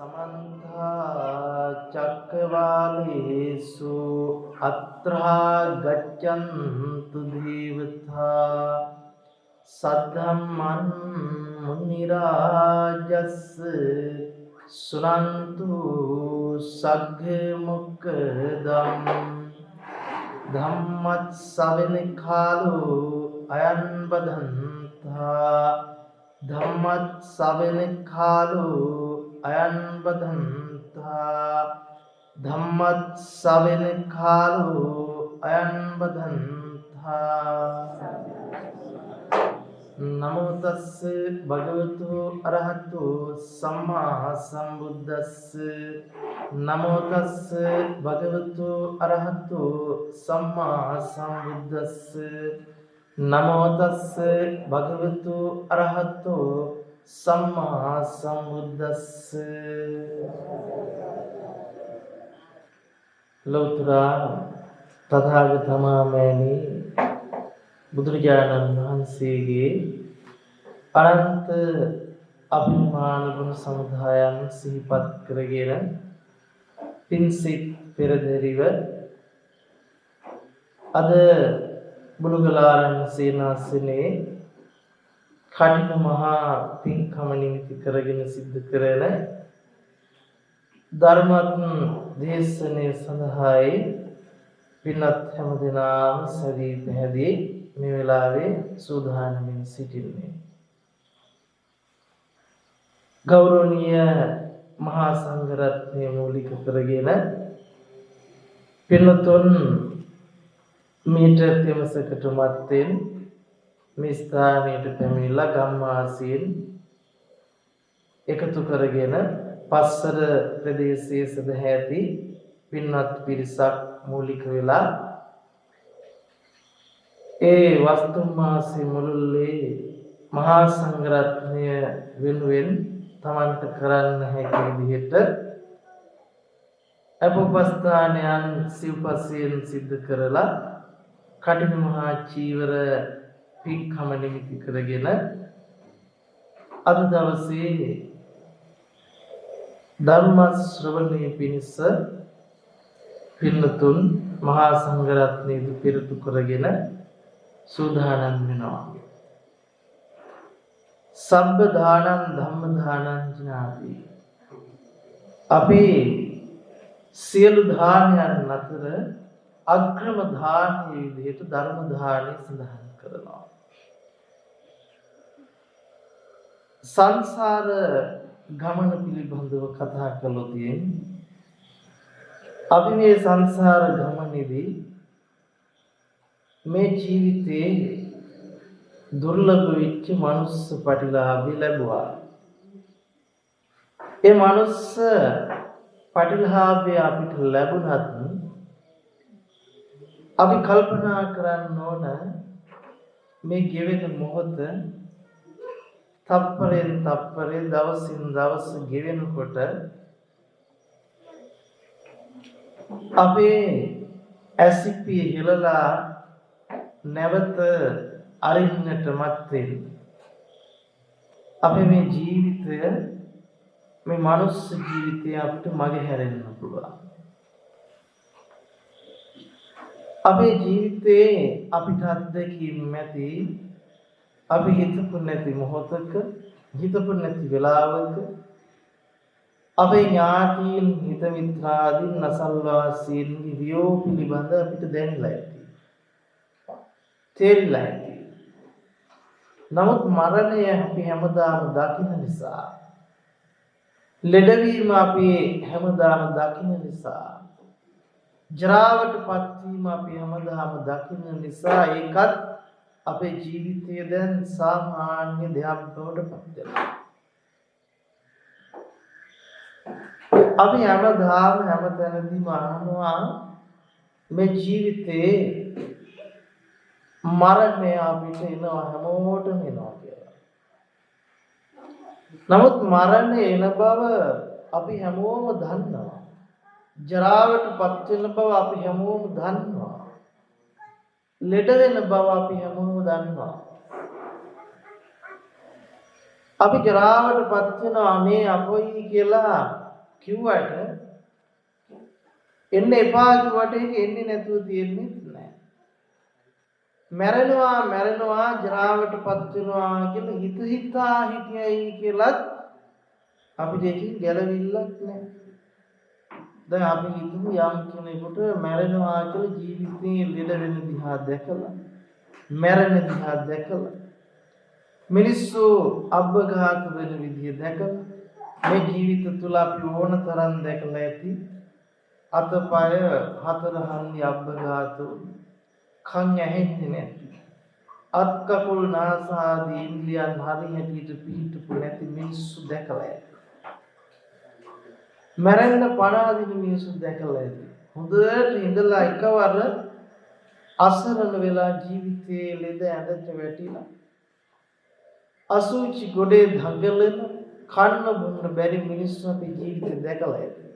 समन्ता चक्रवालेषु अत्रा गच्छन्तु देवता सद्धम्मं मुनिराजस्य शृण्वन्तु सग्मुखदम् धम्मस्सवने कालो अयं बदन्ता धम्मस्सवने कालो अयं बदन्ता धम्मस्सवने कालो अयं बदन्ता नमो तस्से भगवतो अरहतो सम्मा सम्बुद्धस्से नमो तस्से भगवतो अरहतो सम्मा सम्बुद्धस्से नमो तस्से भगवतो अरहतो सम्मा सम्बुद्धस्से लौतरा तथागतमामैनि බුදුරජාණන් වහන්සේගේ අනන්ත අභිමාන ගුණ සමුදායන් සිහිපත් කරගෙන පින්සිට පෙරදරිව අද බුදුගලාරණ සේනාසනේ කඨින මහා පින්කම නිමිති කරගෙන සිද්ධ කරන ධර්මත් දේශනේ සඳහායි පින්වත් හැමදෙනාම සවි පැහැදී මේ වෙලාවේ සූදානම්ින් සිටින්නේ ගෞරවනීය මහා සංඝරත්නය මූලික කරගෙන පින්වතුන් මීටර් 30කට මත්තෙන් මේ ස්ථානයට පැමිණිලා ගම්වාසීන් එකතු කරගෙන පස්සර ප්‍රදේශයේ සදහැති පින්වත් පිරිසක් මූලික වෙලා ඒ වස්තුමාසී මුළුල්ලේ මහා සංඝරත්නය වෙනුවෙන් තමන්ට කරන්න හැකි විදිහට අපොපස්ථානයන් සිව්පසයෙන් සිද්ධ කරලා කඨින මහා චීවර පින්කම නිමිති කරගෙන අද දවසේ ධර්ම ශ්‍රවණය පිණිස පින්නතුන් මහා සංඝරත්නය පිරිතු කරගෙන සූදානම් වෙනවා. සබ්බ දානං ධම්ම දානං ජනාති. අපි සියලු දානයන් අතර අග්‍රම දානයේ විදිහට ධර්ම දානය සඳහන් කරනවා. සංසාර ගමන පිළිබඳව කතා කළොත් අපි මේ සංසාර ගමනේදී මේ ජීවිතේ දුර්ලභ වෙච්ච මනුස්ස පටිලාභය ලැබුවා. ඒ මනුස්ස පටිලාභය අපිට ලැබුණත් අපි කල්පනා කරන්න ඕන මේ ගෙවෙන මොහොත තප්පරෙන් තප්පරේ දවසින් දවස ගෙවෙනකොට අපේ ඇසිපිය හෙලලා නැවත අරින්නට මත්තෙන් අපේ මේ ජීවිතය මේ මනුස්ස ජීවිතය අපිට මගහැරෙන්න පුළුවන්. අපේ ජීවිතේ අපිට අත්දැකීම් නැති අපි හිතපු නැති මොහොතක හිතපු නැති වෙලාවක අපේ ඥාතීන් හිත මිත්‍රාදීන් නසල්වාසීන්ගේ වියෝ පිළිබඳ අපිට දැනලා ඇති. තේරිලා ඇති. නමුත් මරණය අපි හැමදාම දකින්න නිසා ලෙඩවීම අපි හැමදාම දකින්න නිසා ජරාවට පත්වීම අපි හැමදාම දකින්න නිසා ඒකත් අපේ ජීවිතයේ දැන් සාමාන්‍ය දෙයක් බවට පත් වෙනවා. අපි හැමදාම හැමතැනදීම අහනවා මේ ජීවිතේ මරණය අපිට එනවා හැමෝටම එනවා කියලා. නමුත් මරණය එන බව අපි හැමෝම දන්නවා. ජරාවට පත් වෙන බව අපි හැමෝම දන්නවා. ලෙඩ වෙන බව අපි හැමෝම දන්නවා. අපි ජරාවට පත් වෙනවා අනේ අපොයි කියලා කිව්වට එන්න එපා කිව්වට ඒක එන්නේ නැතුව තියෙන්නේ නැහැ. මැරෙනවා ජරාවටපත් වෙනවා කියලා හිතා හිටියයි කියලත් අපිට ඒකෙන් ගැලවිල්ලක් නැහැ. දැන් අපි හිතමු යම් කෙනෙකුට මැරෙනවා කියලා ජීවිතේ ලෙඩ වෙන දිහා දැකලා මැරෙන දිහා දැකලා මිනිස්සු අබ්බඝාත වෙන විදිය දැකලා මේ ජීවිත තුල අපි ඕන තරම් දැකලා ඇති අතපය හතරහන්දි අබ්බඝාත කන් ඇහෙන්නේ නැති අත් කකුල් නාස ආදී ඉන්ද්‍රියන් හරියට පිහිටපු නැති මිනිස්සු දැකලා ඇති. මරන්න පණ අදින මිනිස්සු දැකලා ඇති. හොඳට ඉඳලා එකවර අසරණ වෙලා ජීවිතයේ ලෙඩ ඇඳට වැටිලා අසුචි ගොඩේ දඟලන කන්න බොන්න බැරි මිනිස්සු අපේ ජීවිතේ දැකලා ඇති.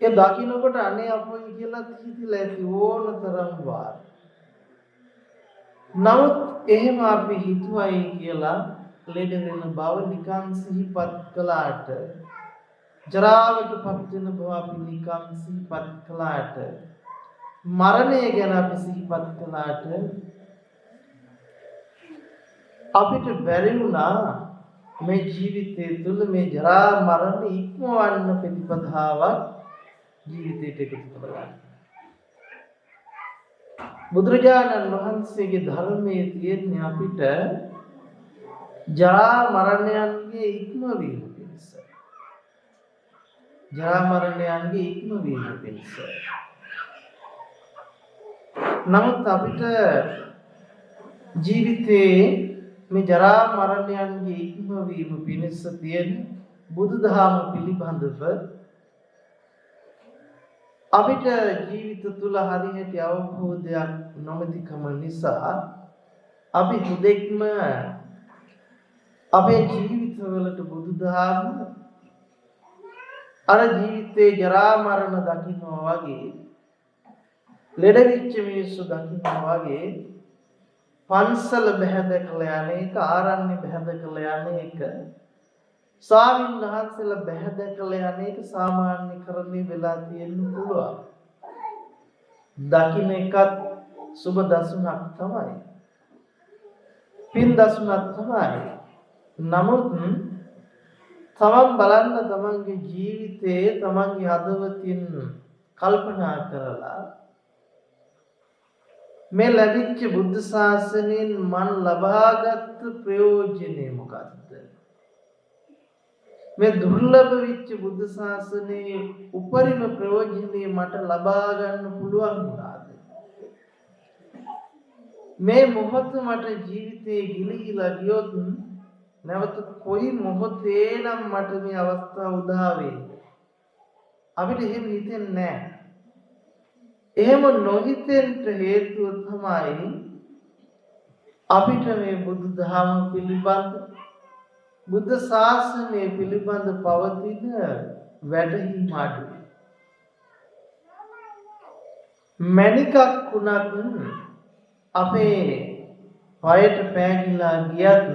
ඒ දකින්නකොට අනේ අපෝයි කියලා හිතිලා ඇති ඕනතරම් වාර. නමුත් එහෙම අපි හිතුවයි කියලා ලෙඩ වෙන බව නිකන් සිහිපත් කළාට ජරාවටපත් වෙන බව අපි නිකන් සිහිපත් කළාට මරණය ගැන අපි සිහිපත් කළාට අපිට බැරි වුණා මේ ජීවිතය තුළ මේ ජරා මරණ ඉක්මවන්න ප්‍රතිපදාවක් ජීවිතයට එකතු කරගන්න. බුදුරජාණන් වහන්සේගේ ධර්මයේ තියෙන්නේ අපිට ජරා මරණයන්ගේ ඉක්මවීම පිණිස. ජරා මරණයන්ගේ ඉක්මවීම පිණිස. නමුත් අපිට ජීවිතේ මේ ජරා මරණයන්ගේ ඉක්මවීම පිණිස තියෙන බුදුදහම පිළිබඳව අපිට ජීවිත තුල හරියට අවබෝධයක් නොමැතිකම නිසා අපි හුදෙක්ම අපේ ජීවිතවලට බුදුදහම අර ජීවිතේ ජරා මරණ දකින්නවා වගේ ලෙඩ වෙච්ච මිනිස්සු දකින්නවා වගේ පන්සල බැහැදකලා යන එක ආරණ්‍ය බැහැදකලා යන එක ස්වාමීන් වහන්සේලා බැහැදකලා යන එක සාමාන්‍යකරණය වෙලා තියෙන්න පුළුවන්. දකින්න එකත් සුබ දසුණක් තමයි. පින් දසුණක් තමයි. නමුත් තමන් බලන්න තමන්ගේ ජීවිතයේ තමන්ගේ හදවතින් කල්පනා කරලා මේ ලැබිච්ච බුද්ධ ශාසනයෙන් මන් ලබාගත් ප්‍රයෝජනේ මොකක්ද? මේ දුර්ලභ වෙච්ච බුද්ධ ශාසනයේ උපරිම ප්‍රයෝජනේ මට ලබා ගන්න පුළුවන් වුණාද? මේ මොහොත මට ජීවිතේ ගිලිහිලා ගියොත් නැවත කොයි මොහොතේ නම් මට මේ අවස්ථාව උදා වෙයි. අපිට එහෙම හිතෙන්නේ නැහැ. එහෙම නොහිතෙන්න හේතුව තමයි අපිට මේ බුදු දහම පිළිබඳ බුද්ධ ශාසනය පිළිබඳ පවතින වැටහීම අඩුයි. මණිකක් වුණත් අපේ පයට පෑගිලා ගියත්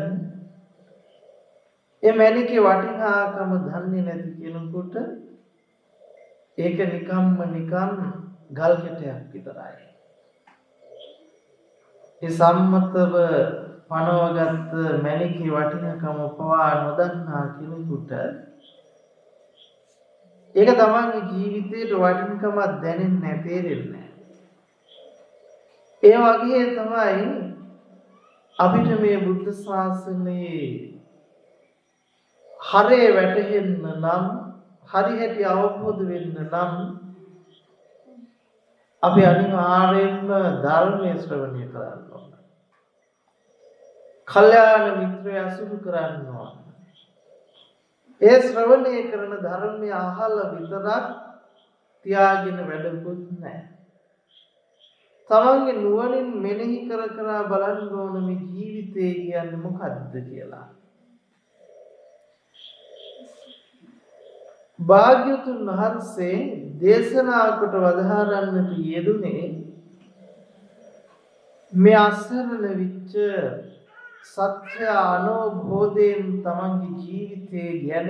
ඒ මණිකේ වටිනාකම දන්නේ නැති කෙනෙකුට ඒක නිකන් ගල් කැටයක් විතරයි. ඒ සම්මතව පනවගත් මණිකේ වටිනාකම පවා නොදන්නා කෙනෙකුට ඒක තමන්ගේ ජීවිතේට වටිනකමක් දැනෙන්නේ නැහැ, තේරෙන්නේ නැහැ. ඒ වගේ තමයි අපිට මේ බුද්ධ ශාසනයේ හරේ වැටහෙන්න නම් හරියට අවබෝධ වෙන්න නම් අපි අනිවාර්යයෙන්ම ධර්මයේ ශ්‍රවණය කරන්න ඕන. කල්යාණ මිත්‍රය අසුරු කරන්න ඕන. ඒ ශ්‍රවණය කරන ධර්මය අහලා විතරක් තියාගෙන වැඩකුත් නැහැ. තමන්ගේ නුවණින් මෙනෙහි කර බලන්න ඕන මේ ජීවිතය කියන්නේ මොකද්ද කියලා. භාග්‍යවතුන් වහන්සේ දේශනා කොට වදාරන්නට යෙදුනේ මේ අසරණ විච්ච සත්‍ය අනුභෝධයෙන් තමන්ගේ ජීවිතය ගැන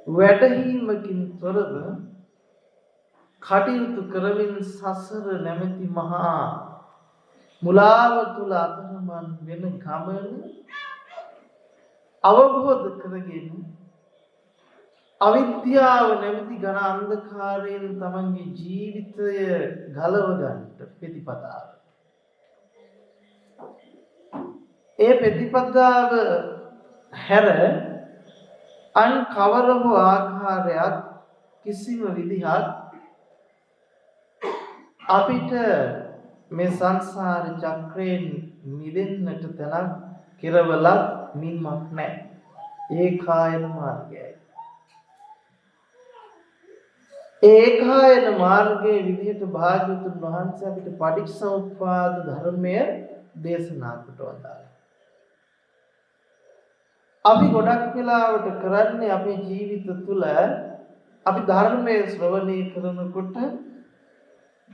වැටහීමකින් තොරව කටයුතු කරමින් සසර නැමැති මහා මුලාව තුල අතරමං වෙන ගමන අවබෝධ කරගෙන අවිද්‍යාව නැමැති ඝන අන්ධකාරයෙන් තමන්ගේ ජීවිතය ගලව ගන්නට ප්‍රතිපදාව. ඒ ප්‍රතිපදාව හැර අන් කවර හෝ ආකාරයක් කිසිම විදිහක් අපිට මේ සංසාර චක්‍රයෙන් මිදෙන්නට තැනක් කෙරවලක් නිම්මක් නැහැ. ඒකායන මාර්ගයයි. ඒකායන මාර්ගයේ විදිහට භාග්‍යවතුන් වහන්සේ අපිට පටිච්චසමුප්පාද ධර්මය දේශනා කොට වදාළා. අපි ගොඩක් වෙලාවට කරන්නේ අපේ ජීවිත තුළ අපි ධර්මයේ ශ්‍රවණය කරනකොට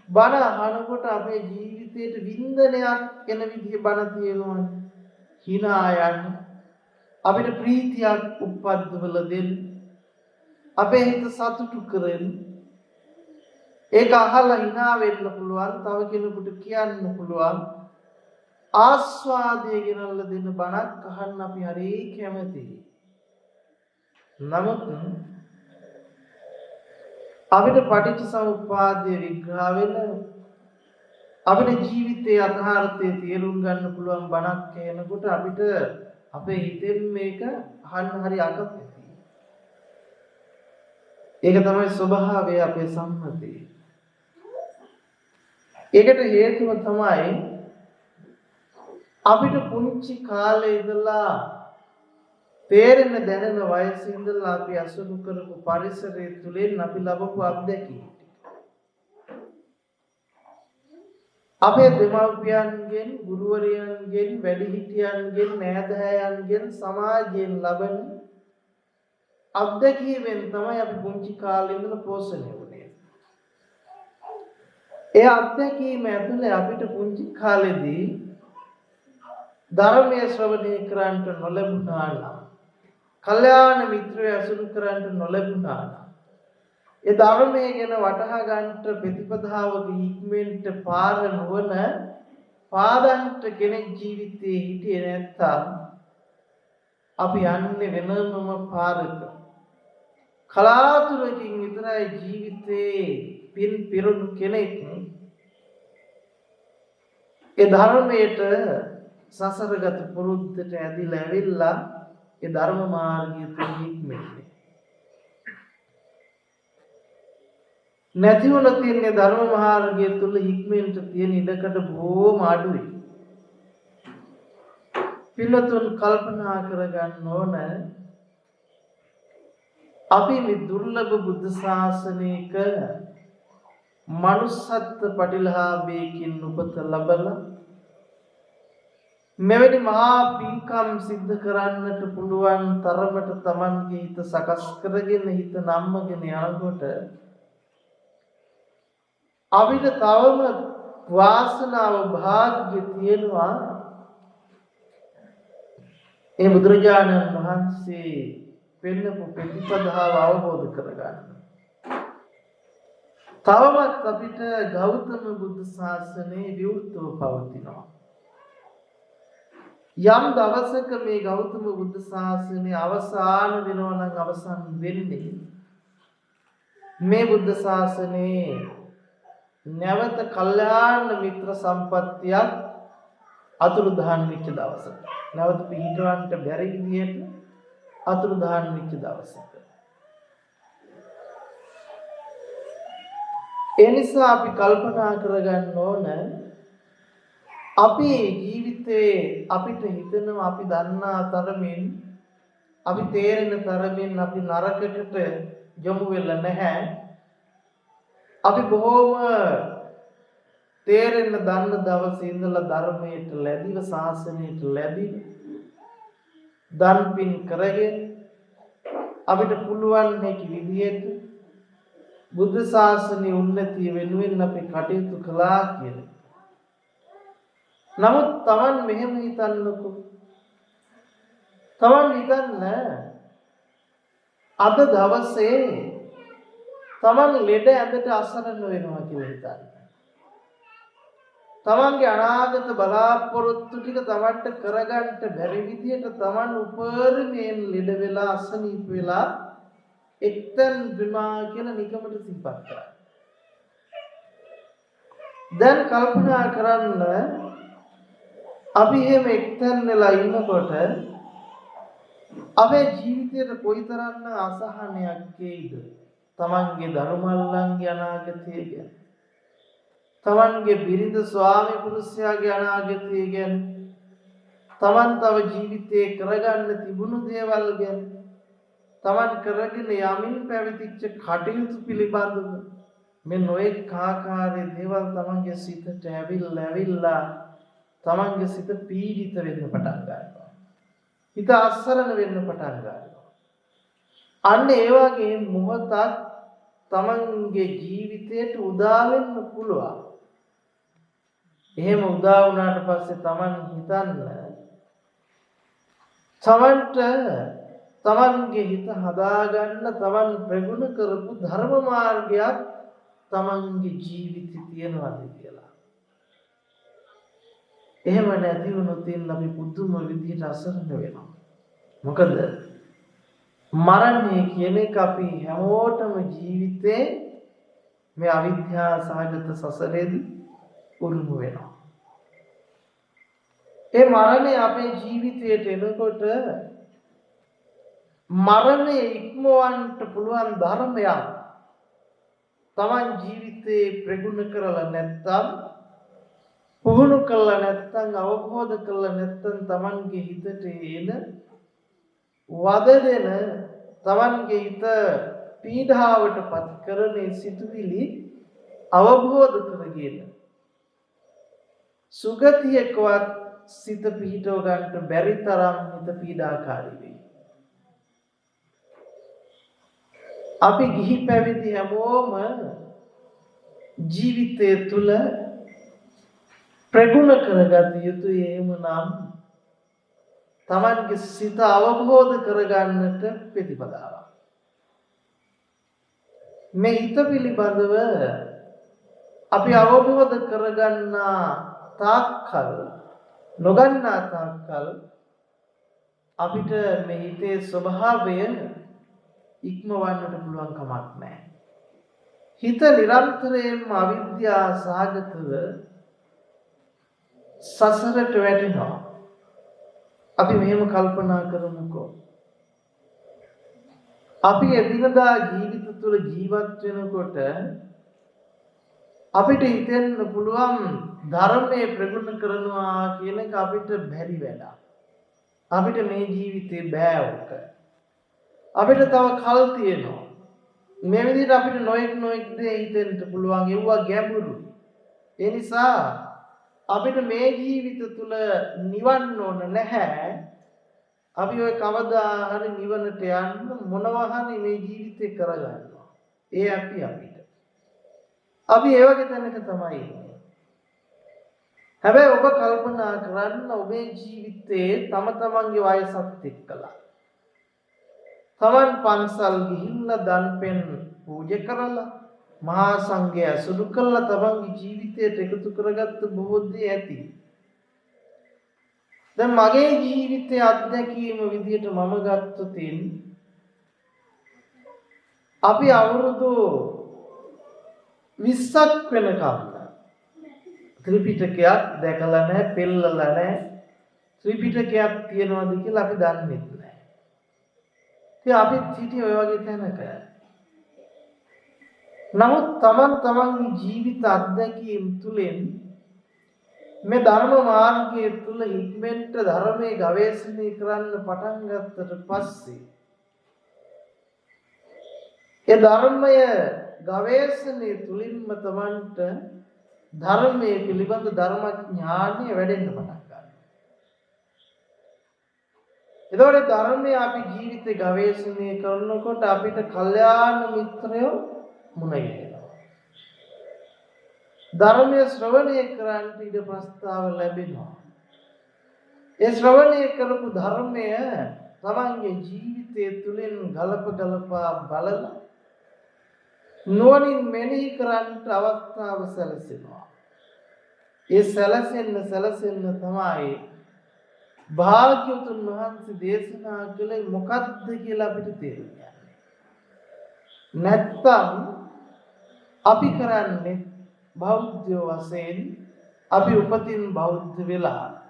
බණ අහනකොට අපේ ජීවිතයට වින්දනයක් එන විදිහේ බණ තියෙනවනේ. hina යන්න අපිට ප්‍රීතියක් උපද්දවල දෙන්න අපේ හිත සතුටු කරගෙන ඒක අහලා hina වෙන්න පුළුවන්, තව කෙනෙකුට කියන්න පුළුවන්, ආස්වාදය ගෙනල්ලා දෙන බණක් අහන්න අපි හරි කැමතියි. නමුත් අපිට පටිච්චසමුප්පාදයේ විග්‍රහ වෙන අපේ ජීවිතයේ යථාර්ථය තේරුම් ගන්න පුළුවන් බණක් කියනකොට අපිට අපේ හිතෙන් මේක අහන්න හරි අකමැතියි. ඒක තමයි ස්වභාවය අපේ සම්මතයේ. ඒකට හේතුව තමයි අපිට පුංචි කාලේ ඉඳලා තේරෙන දැනෙන වයසේ ඉඳලා අපි අසුරු කරපු පරිසරය තුළින් අපි ලබපු අත්දැකීම් අපේ දෙමව්පියන්ගෙන්, ගුරුවරයන්ගෙන්, වැඩිහිටියන්ගෙන්, නෑදෑයන්ගෙන්, සමාජයෙන් ලබන අත්දැකීමෙන් තමයි අපි පුංචි කාලේ ඉඳලා පෝෂණය වුනේ. ඒ අත්දැකීම ඇතුලේ අපිට පුංචි කාලේදී ධර්මයේ ශ්‍රවණය කරන්නට නොලැබුණා නම්, කල්යාණ මිත්‍රය අසුරු කරන්නට නොලැබුණා නම්, ඒ ධර්මයේ ගැන වටහා ගන්නට ප්‍රතිපදාවක හික්මෙන්ට පාර නොවන පාදන්ට කෙනෙක් ජීවිතේ හිටියේ නැත්තම් අපි යන්නේ වෙනමම පාරක. කලාතුරකින් විතරයි ජීවිතේ පින් පිරුණු කෙනෙක් ඒ ධර්මයට සසරගත පුරුද්දට ඇදිලා ඇවිල්ලා ඒ ධර්ම මාර්ගය තුල හික්මෙන්නේ. නැති වුණ තියෙන ධර්ම මාර්ගය තුල හික්මෙන්ට තියෙන ඉඩකඩ බොහොම අඩුයි. පින්නතුන් කල්පනා කරගන්න ඕන අපි මේ දුර්ලභ බුද්ධ ශාසනයක මනුස්සත්ව පටිලාභයකින් උපත ලැබලා මෙවැනි මහා පින්කම් සිද්ධ කරන්නට පුළුවන් තරමට Tamanගේ හිත සකස් කරගෙන හිත නම්මගෙන යනකොට අපිට තවම වාසනාව භාග්‍ය තියෙනවා ඒ බුදුරජාණන් වහන්සේ පෙන්නපු ප්‍රතිපදාව අවබෝධ කරගන්න. තවමත් අපිට ගෞතම බුදු ශාසනය විවෘතව පවතිනවා. යම් දවසක මේ ගෞතම බුදු ශාසනය අවසාන වෙනවා නම් අවසන් වෙන්නේ මේ බුද්ධ ශාසනයේ නැවත කල්යාණ මිත්‍ර සම්පත්තියක් අතුරුදහන් වෙච්ච දවසක. නැවත පිහිටවන්නට බැරි විදියට අතුරුදහන් වෙච්ච දවසක. ඒ නිසා අපි කල්පනා කරගන්න ඕන අපි ජීවිතේ අපිට හිතෙනවා අපි දන්නා තරමින් අපි තේරෙන තරමින් අපි නරකකට යොමු වෙලා නැහැ. අපි බොහෝම තේරෙන දන්න දවසේ ඉඳලා ධර්මයට ලැබිව ශාසනයට ලැබිව දන් පින් කරගෙන අපිට පුළුවන් හැකි විදිහට බුද්ධ ශාසනයේ උන්නතිය වෙනුවෙන් අපි කටයුතු කළා කියලා. නමුත් Taman මෙහෙම හිතන්නකෝ. Taman හිතන්න අද දවසේ තමන් ලෙඩ ඇඳට අසරණ වෙනවා කියලා හිතන්න. තමන්ගේ අනාගත බලාපොරොත්තු ටික තමන්ට කරගන්න බැරි විදියට තමන් උපරිමයෙන් ලෙඩ වෙලා අසනීප වෙලා එක්තෙන් විමා කියලා නිකමට සිහිපත් කරා. දැන් කල්පනා කරන්න අපි එහෙම එක්තෙන් වෙලා ඉන්නකොට අපේ ජීවිතයට කොයිතරම් අසහනයක් එයිද? තමන්ගේ ධර්මල්ලන්ගේ අනාගතය ගැන, තමන්ගේ බිරිඳ ස්වාමි පුරුෂයාගේ අනාගතය ගැන, තමන් තව ජීවිතේ කරගන්න තිබුණු දේවල් ගැන, තමන් කරගෙන යමින් පැවතිච්ච කටයුතු පිළිබඳව මේ නොඑක ආකාරයේ දේවල් තමන්ගේ සිතට ඇවිල්ලා තමන්ගේ සිත පීඩිත වෙන්න පටන් ගන්නවා. හිත අසරණ වෙන්න පටන් ගන්නවා. අන්න ඒ වගේ මොහොතක් තමන්ගේ ජීවිතයට උදා වෙන්න පුළුවන්. එහෙම උදා වුණාට පස්සේ තමන් හිතන්න තමන්ට තමන්ගේ හිත හදාගන්න තමන් ප්‍රගුණ කරපු ධර්ම මාර්ගයක් තමන්ගේ ජීවිතේ තියෙනවාද කියලා. එහෙම නැති වුණොත් අපි පුදුම විදිහට අසරණ වෙනවා. මොකද මරණය කියන එක අපි හැමෝටම ජීවිතේ මේ අවිද්‍යා සහගත සසරේදී උරුම වෙනවා. ඒ මරණය අපේ ජීවිතයට එනකොට මරණය ඉක්මවන්න පුළුවන් ධර්මයක් තමන් ජීවිතේ ප්‍රගුණ කරලා නැත්නම්, පුහුණු කළා නැත්නම්, අවබෝධ කළා නැත්නම් තමන්ගේ හිතට එන වද දෙන, තමන්ගේ හිත පීඩාවට පත් කරන සිතුවිලි අවබෝධ කරගෙන සුගතියකවත් සිත පිහිටව ගන්නට බැරි තරම් හිත පීඩාකාරී වෙයි. අපි ගිහි පැවිදි හැමෝම ජීවිතය තුළ ප්‍රගුණ කරගත යුතුයි. එහෙමනම් තමන්ගේ සිත අවබෝධ කරගන්නට ප්‍රතිපදාවක්. මේ හිත පිළිබඳව අපි අවබෝධ කරගන්නා තාක්කල්, නොගන්නා තාක්කල් අපිට මේ හිතේ ස්වභාවය ඉක්මවන්නට පුළුවන් කමක් නැහැ. හිත නිරන්තරයෙන්ම අවිද්‍යා සහගතව සසරට වැටෙනවා. අපි මෙහෙම කල්පනා කරමුකෝ. අපි එදිනදා ජීවිත තුළ ජීවත් වෙනකොට අපිට හිතෙන්න පුළුවන් ධර්මයේ ප්‍රගුණ කරනවා කියන එක අපිට බැරි වැඩක්. අපිට මේ ජීවිතේ බෑ උක. අපිට තව කල් තියෙනවා. මේ විදිහට අපිට නොඑක් දේ හිතෙන්න පුළුවන්. ඒවා ගැඹුරුයි. ඒ නිසා අපිට මේ ජීවිත තුළ නිවන් ඕන නැහැ. අපි ඔය කවදා හරි නිවනට යන්න මොනවා හරි මේ ජීවිතේ කරගන්නවා. ඒ අපිට. අපි ඒ වගේ තැනක තමයි ඉන්නේ. හැබැයි ඔබ කල්පනා කරන්න ඔබේ ජීවිතේ තම තමන්ගේ වයසත් එක්කලා. තමන් පන්සල් ගිහිල්ලා දන් පෙන් පූජා කරලා මහා සංඝය අසුරු කළා තමන්ගේ ජීවිතයට එකතු කරගත්ත බොහෝ දේ ඇති. දැන් මගේ ජීවිතයේ අත්දැකීම විදිහට මම ගත්තොත් අපි අවුරුදු 20ක් වෙනකම් ත්‍රිපිටකයක් දැකලා නැහැ, පෙළලා නැහැ. ත්‍රිපිටකයක් තියනවාද කියලා අපි දන්නේ නැහැ. ඉතින් අපි සිටියේ ඔය වගේ තැනක. නමුත් තමන්ගේ ජීවිත අත්දැකීම් තුළින් මේ ධර්ම මාර්ගයේ තුල හික්මෙන්ට ධර්මයේ ගවේෂණය කරන්න පටන් ගත්තට පස්සේ ඒ ධර්මය ගවේෂණය තුලින්ම තමන්ට ධර්මයේ පිළිබඳ ධර්මඥානය වැඩෙන්න පටන් ගන්නවා. එතකොට ධර්මයේ අපි ජීවිතේ ගවේෂණය කරනකොට අපිට කල්යාණ මිත්‍රයෝ මුණ ගැහෙනවා. ධර්මයේ ශ්‍රවණය කරන්ට ඉඩ ප්‍රස්තාව ලැබෙනවා. ඒ ශ්‍රවණය කරපු ධර්මය තමන්ගේ ජීවිතය තුළින් ගලපා බලලා නුවණින් මෙනෙහි කරන්නට අවස්ථාව සැලසෙනවා. ඒ සැලසෙන්න තමයි භාග්‍යවතුන් වහන්සේ දේශනා කළේ මොකක්ද කියලා අපිට තේරෙන්නේ. නැත්තම් අපි කරන්නේ බෞද්ධ වශයෙන් අපි උපතින් බෞද්ධ වෙලා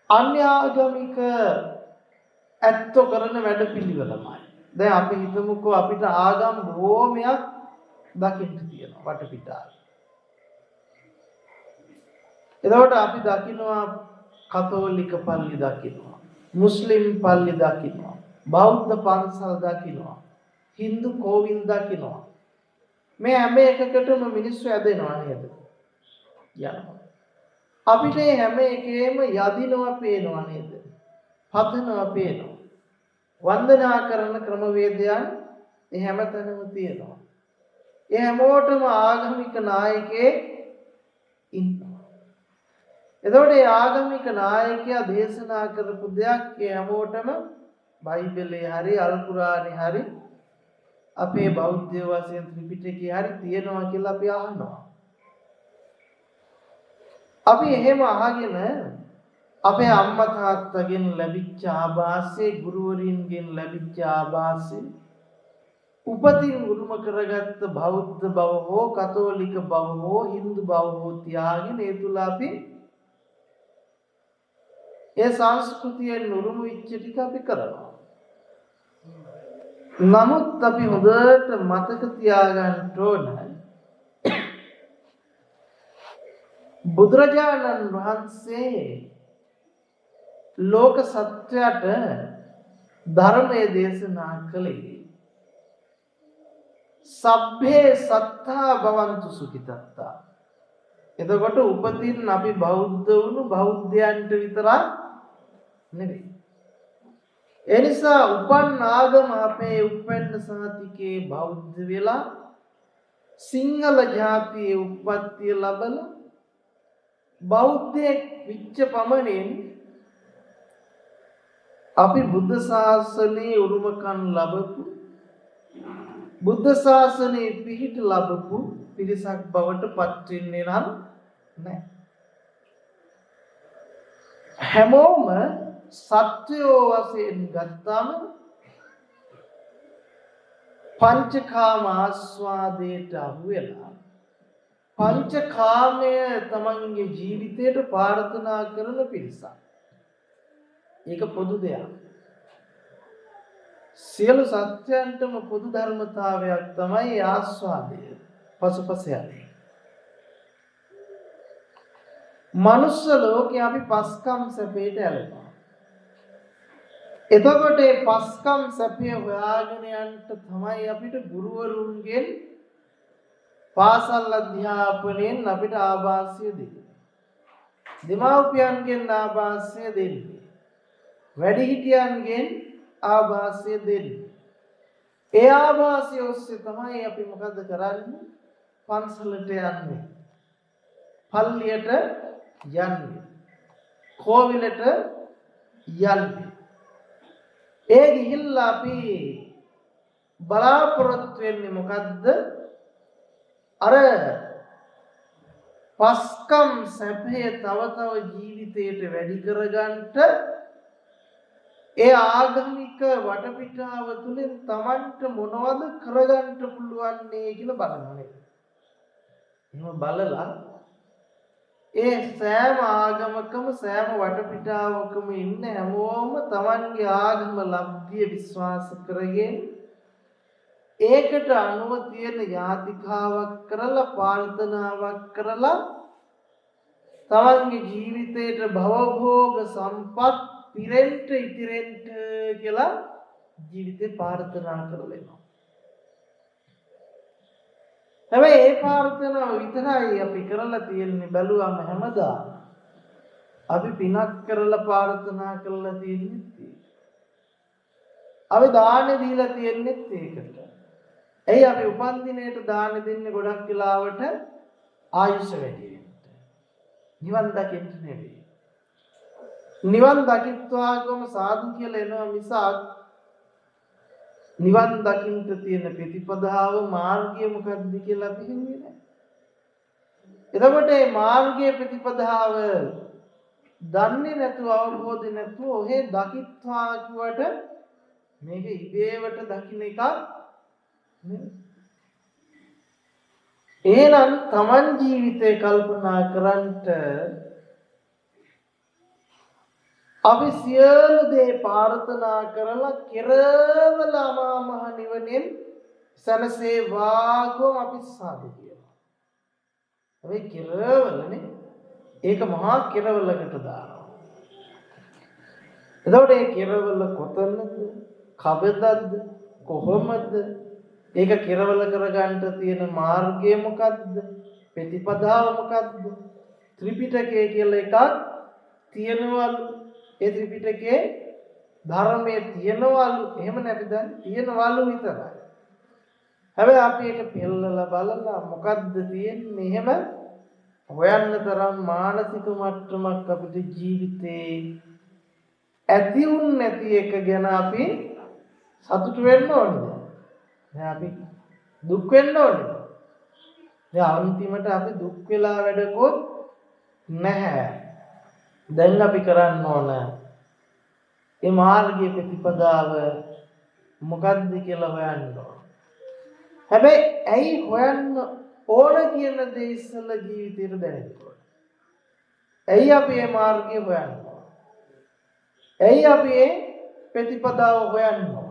අන්‍යාගමික ඇත්තෝ කරන වැඩපිළිවෙලමයි. දැන් අපි හිතමුකෝ අපිට ආගම් බොහොමයක් දකින්න තියෙනවා වටපිටාවේ. එතකොට අපි දකිනවා කතෝලික පල්ලි දකිනවා, මුස්ලිම් පල්ලි දකිනවා, බෞද්ධ පන්සල් දකිනවා, හින්දු කෝවිල් දකිනවා. මේ හැම එකකටම මිනිස්සු ඇදෙනවා නේද? යනවා. අපිට හැම එකේම යදිනවා පේනවා නේද? පතනවා පේනවා. වන්දනා කරන ක්‍රමවේදයන් ඒ හැමතැනම තියෙනවා. ඒ හැමෝටම ආගමික නායකයෙක් ඉන්නවා. එතකොට ඒ ආගමික නායකයා දේශනා කරපු දෙයක් ඒ හැමෝටම බයිබලයේ හරි අල් කුරානේ හරි අපේ බෞද්ධ වශයෙන් ත්‍රිපිටකයේ හරි තියෙනවා කියලා අපි අහනවා. අපි එහෙම අහගෙන අපේ අම්මා තාත්තගෙන් ලැබිච්ච ආభాසයේ ගුරුවරින්ගෙන් ලැබිච්ච ආభాසයේ උපතින් උරුම කරගත්ත බෞද්ධ බව හෝ කතෝලික බව හෝ හින්දු බව හෝ තියාගෙන ඒ තුල අපි ඒ සංස්කෘතියෙන් උරුම වෙච්ච ටික අපි කරනවා. නමුත් අපි හොඳට මතක තියාගන්න ඕන බුදුරජාණන් වහන්සේ ලෝක සත්‍යයට ධර්මයේ දේශනා කළේ සබ්බේ සත්තා භවන්තු සුඛිතත්තා. එතකොට උපතින් අපි බෞද්ධ වුණු බෞද්ධයන්ට විතරක් නෙවෙයි. ඒ නිසා උපන් ආගම අපේ උපන්න සාතිකේ බෞද්ධ වෙලා සිංහල ජාතියේ උප්පත්තිය ලැබලා බෞද්ධයෙක් විච්ච පමණින් අපි බුද්ධ ශාසනයේ උරුමකම් ලැබපු බුද්ධ ශාසනයේ පිහිට ලැබපු පිරිසක් බවට පත් වෙන්නේ නැහැ. හැමෝම සත්‍යෝ වශයෙන් ගත්තාම පංචකාම ආස්වාදයට අහු වෙලා පංචකාමය තමන්ගේ ජීවිතයට ප්‍රාර්ථනා කරන පිරිසක්. ඒක පොදු දෙයක්. සියලු සත්‍යයන්ටම පොදු ධර්මතාවයක් තමයි ආස්වාදය. පසුපස යන්නේ. මනුස්ස ලෝකේ අපි පස්කම් සැපයට ඇලෙනවා. එතකොට මේ පස්කම් සැපය හොයාගෙන යන්න තමයි අපිට ගුරුවරුන්ගෙන් පාසල් අධ්‍යාපනයෙන් අපිට ආభాසය දෙන්නේ. දෙමාපියන්ගෙන් ආభాසය දෙන්නේ. වැඩිහිටියන්ගෙන් ආభాසය දෙන්නේ. ඒ ආభాසය ඔස්සේ තමයි අපි මොකද කරන්නේ? පන්සලට යන්නේ. පල්ලියට යන්නේ. කෝවිලට යන්නේ. ඒ ගිහිල්ලා අපි බලාපොරොත්තු වෙන්නේ මොකද්ද? අර පස්කම් සැපේ තව ජීවිතයට වැඩි කරගන්නට ඒ ආගමික වටපිටාව තුළින් Tamanට මොනවද කරගන්න පුළුවන් නේ කියලා බලන්නේ. එහෙම බලලා ඒ සෑම ආගමකම සෑම වටපිටාවකම ඉන්න හැමෝම Tamanගේ ආගම ලබ්ධිය විශ්වාස කරගෙන ඒකට අනුව තියෙන යාතිකාවක් කරලා ප්‍රාර්ථනාවක් කරලා Tamanගේ ජීවිතේට භවභෝග සම්පත් පිරෙන්ට ඉතිරෙන්ට කියලා ජීවිතේ ප්‍රාර්ථනා කරලා එනවා. හැබැයි ඒ ප්‍රාර්ථනාව විතරයි අපි කරලා තියෙන්නේ බැලුවම හැමදාම. අපි පිනක් කරලා ප්‍රාර්ථනා කරලා තියෙන්නේ. අපි දාන දීලා තියෙන්නේ ඒකට. එයි අපි උපන් දිනේට දාන දෙන්නේ ගොඩක් වෙලාවට ආයුෂ වැඩි වෙන්න. නිවන් දකින්න නෙවෙයි. නිවන් දකිත්වාගම සාදු කියලා එනවා මිසක් නිවන් දකින්න තියෙන ප්‍රතිපදාව මාර්ගය මොකක්ද කියලා අපි හිතුවේ නැහැ. එතකොට මේ මාර්ගයේ ප්‍රතිපදාව දන්නේ නැතුව අවබෝධ නැතුව ඔහේ දකිත්වා කියවට මේක ඉබේවට දකින්න එකක් නෙවෙයි. එහෙනම් Taman ජීවිතේ කල්පනා කරන්ට අපි සියලු දේ ප්‍රාර්ථනා කරලා කෙරවල අමා මහ නිවනෙන් සනසේවාගොම අපි සාදු කියනවා. අපි කෙරවලනේ ඒක මහා කෙරවලකට දානවා. එතකොට මේ කෙරවල කොතනද? කවදද? කොහොමද? ඒක කෙරවල කරගන්න තියෙන මාර්ගය මොකද්ද? ප්‍රතිපදාව මොකද්ද? ත්‍රිපිටකය කියලා එකක් තියෙනවලු. ඒ ත්‍රිපිටකයේ ධර්මයේ තියෙනවලු. එහෙම නැතිද? තියෙනවලු විතරයි. හැබැයි අපි ඒක පෙළලා බලලා මොකද්ද තියෙන්නේ? එහෙම හොයන්න තරම් මානසික මට්ටමක් අපිට ජීවිතේ ඇති උන් නැති එක ගැන අපි සතුටු වෙන්න ඕනද? දැන් අපි දුක් වෙන්න ඕනද? දැන් අන්තිමට අපි දුක් වෙලා වැඩකොත් නැහැ. දැන් අපි කරන්න ඕන මේ මාර්ගයේ ප්‍රතිපදාව මොකද්ද කියලා හොයන්න ඕන. හැබැයි ඇයි හොයන්න ඕන කියන දේ ඉස්සෙල්ලා ජීවිතේට දැනෙන්න ඕන. ඇයි අපි මේ මාර්ගය හොයන්න ඕන? ඇයි අපි මේ ප්‍රතිපදාව හොයන්න ඕන?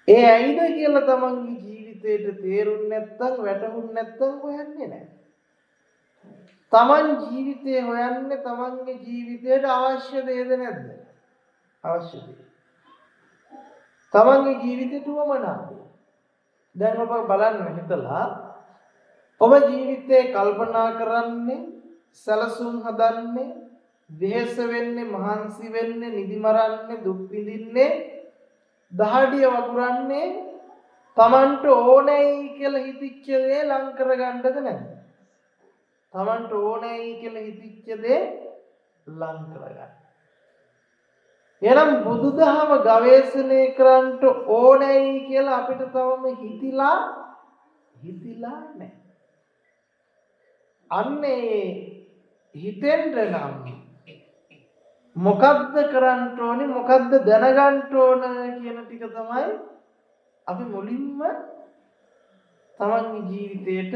ඒ ඇයිද කියලා තමන්ගේ ජීවිතේට තේරුන්නේ නැත්නම් වැටහුන්නේ නැත්නම් හොයන්නේ නැහැ. තමන් ජීවිතේ හොයන්නේ තමන්ගේ ජීවිතයට අවශ්‍ය දේද නැද්ද? අවශ්‍ය දේ. තමන්ගේ ජීවිතයට උවමනාද? දැන් ඔබ බලන්න හිතලා ඔබ ජීවිතේ කල්පනා කරන්නේ සැලසුම් හදන්නේ වෙහෙස වෙන්නේ මහන්සි වෙන්නේ නිදි මරන්නේ දුක් විඳින්නේ දහඩිය වගුරන්නේ තමන්ට ඕනෑයි කියලා හිතිච්ච දේ ලං කරගන්නද නැද්ද? තමන්ට ඕනෑයි කියලා හිතිච්ච දේ ලං කරගන්න. එහෙනම් බුදුදහම ගවේෂණය කරන්නට ඕනෑයි කියලා අපිට තවම හිතිලා නැහැ. අන්නේ හිතෙන්න නම් මොකද්ද කරන්න ඕනේ මොකද්ද දැනගන්න ඕන කියන ටික තමයි අපි මුලින්ම තමන්ගේ ජීවිතයට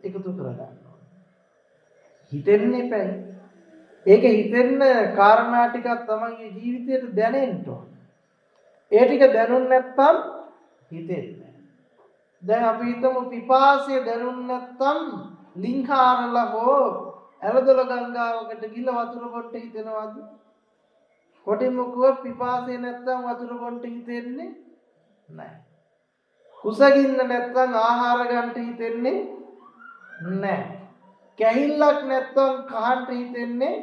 එකතු කරගන්න ඕනේ. හිතෙන්නේ එපැයි. ඒක හිතෙන්න කාරණා ටිකක් තමන්ගේ ජීවිතයට දැනෙන්න ඕන. ඒ ටික දැනුන්නේ නැත්නම් හිතෙන්නේ නැහැ. දැන් අපි හිතමු පිපාසය දැනුන්නේ නැත්නම් ලිංහාරලා හෝ ඇලදොල ගංගාවකට ගිහලා වතුර බොන්න හිතෙනවද? කොටින්ම කිව්ව පිපාසය නැත්නම් වතුර බොන්න හිතෙන්නේ නැහැ. කුසගින්න නැත්නම් ආහාර ගන්න හිතෙන්නේ නැහැ. කැහිල්ලක් නැත්නම් කහන්න හිතෙන්නේ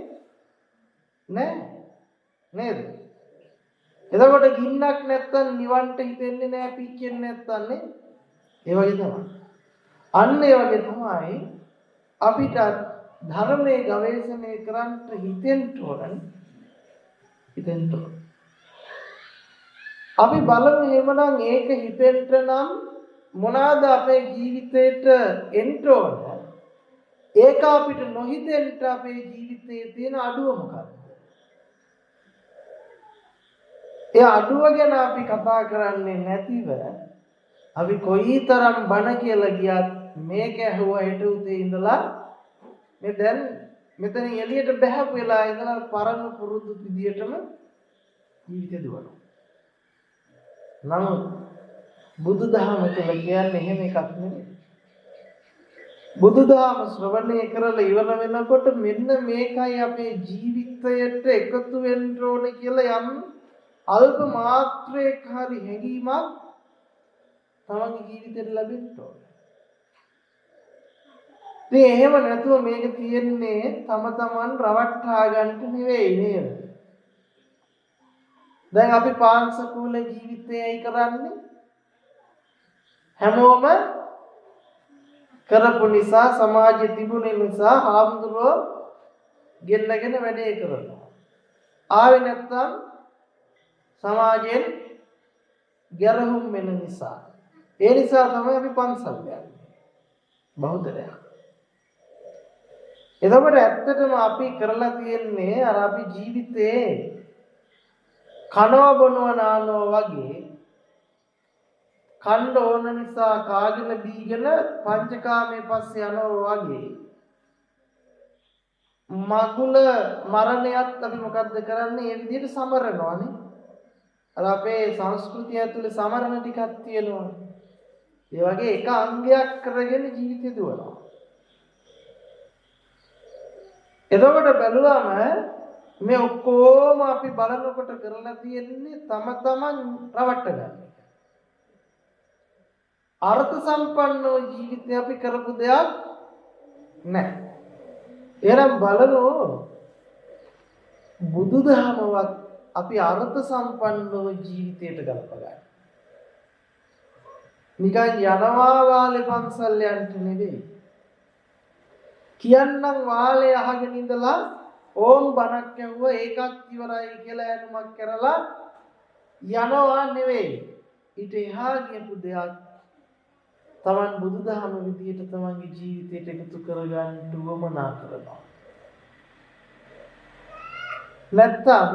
නැහැ. නේද? එතකොට ගින්නක් නැත්නම් නිවන්ට හිතෙන්නේ නැහැ පිච්චෙන්නේ නැත්නම් නේ. ඒ වගේ තමයි. අන්න ඒ වගේ තමයි අපිට ධර්මයේ ගවේෂණය කරන්න හිතෙන්න ඕන. අපි බලමු එහෙමනම් ඒක හිතෙන්න නම් මොනවාද අපේ ජීවිතේට එන්න ඕන? ඒක අපිට නොහිතෙන්න අපේ ජීවිතයේ තියෙන අඩුව මොකක්ද? ඒ අඩුව ගැන අපි කතා කරන්නේ නැතිව අපි කොයිතරම් බණ කියලා ගියත් මේක ඇහුවා හෙට උදේ ඉඳලා මේ දැන් මෙතන එළියට බහැපු වෙලා ඉඳලා පරණ පුරුදු විදියටම ජීවිතය දුවනවා. නමුත් බුදුදහම කියලා කියන්නේ එහෙම එකක් නෙවෙයි. බුදුදහම ශ්‍රවණය කරලා ඉවර වෙනකොට මෙන්න මේකයි අපේ ජීවිතයට එකතු වෙන්න ඕනේ කියලා යම් අල්ප මාත්‍රයක හරි හැඟීමක් තමන්ගේ ජීවිතේට ලැබෙන්න ඕනේ. ඉතින් එහෙම නැතුව මේක තියෙන්නේ තම තමන් රවට්ටා ගන්න නෙවෙයි නේද? දැන් අපි පාංශකූල ජීවිතයයි කරන්නේ හැමෝම කරපු නිසා සමාජයේ තිබුණේ නිසා හාමුදුරුවෝ ගෙන්නගෙන වැඩේ කරනවා. ආවේ නැත්තම් සමාජයෙන් ගැරහුම් වෙන නිසා. ඒ නිසා තමයි අපි පන්සල් යන්නේ. බෞද්ධය. එතකොට ඇත්තටම අපි කරලා තියෙන්නේ අර අපි ජීවිතේ කනවා බොනවා නානවා වගේ කණ්ඩ ඕන නිසා කාගෙන බීගෙන පංචකාමයේ පස්සේ යනවා වගේ මගුල මරණයත් අපි මොකද්ද කරන්නේ? ඒ විදිහට සමරනවානේ. අර අපේ සංස්කෘතිය ඇතුලේ සමරන ටිකක් තියෙනවා. ඒ වගේ එක අංගයක් කරගෙන ජීවිතය දුවනවා. එතකොට බැලුවම මේ ඔක්කොම අපි බලනකොට කරලා තියෙන්නේ තම තමන් රවට්ට ගන්න. අර්ථ සම්පන්න ජීවිතය අපි කරපු දෙයක් නැහැ. එහෙනම් බලනෝ බුදුදහමවත් අපි අර්ථ සම්පන්නව ජීවිතයට ගලප ගන්න. නිකන් යනවා වාලේ පන්සල් යන්න නෙවෙයි. කියන්නම් වාලේ අහගෙන ඉඳලා ඕම් බණක් ඇහුවා ඒකත් ඉවරයි කියලා ඇනුමක් කරලා යනවා නෙවෙයි. ඊට එහා ගියපු දෙයක් තමන් බුදුදහම විදියට තමන්ගේ ජීවිතයට එකතු කරගන්න උවමනා කරනවා. නැත්තම්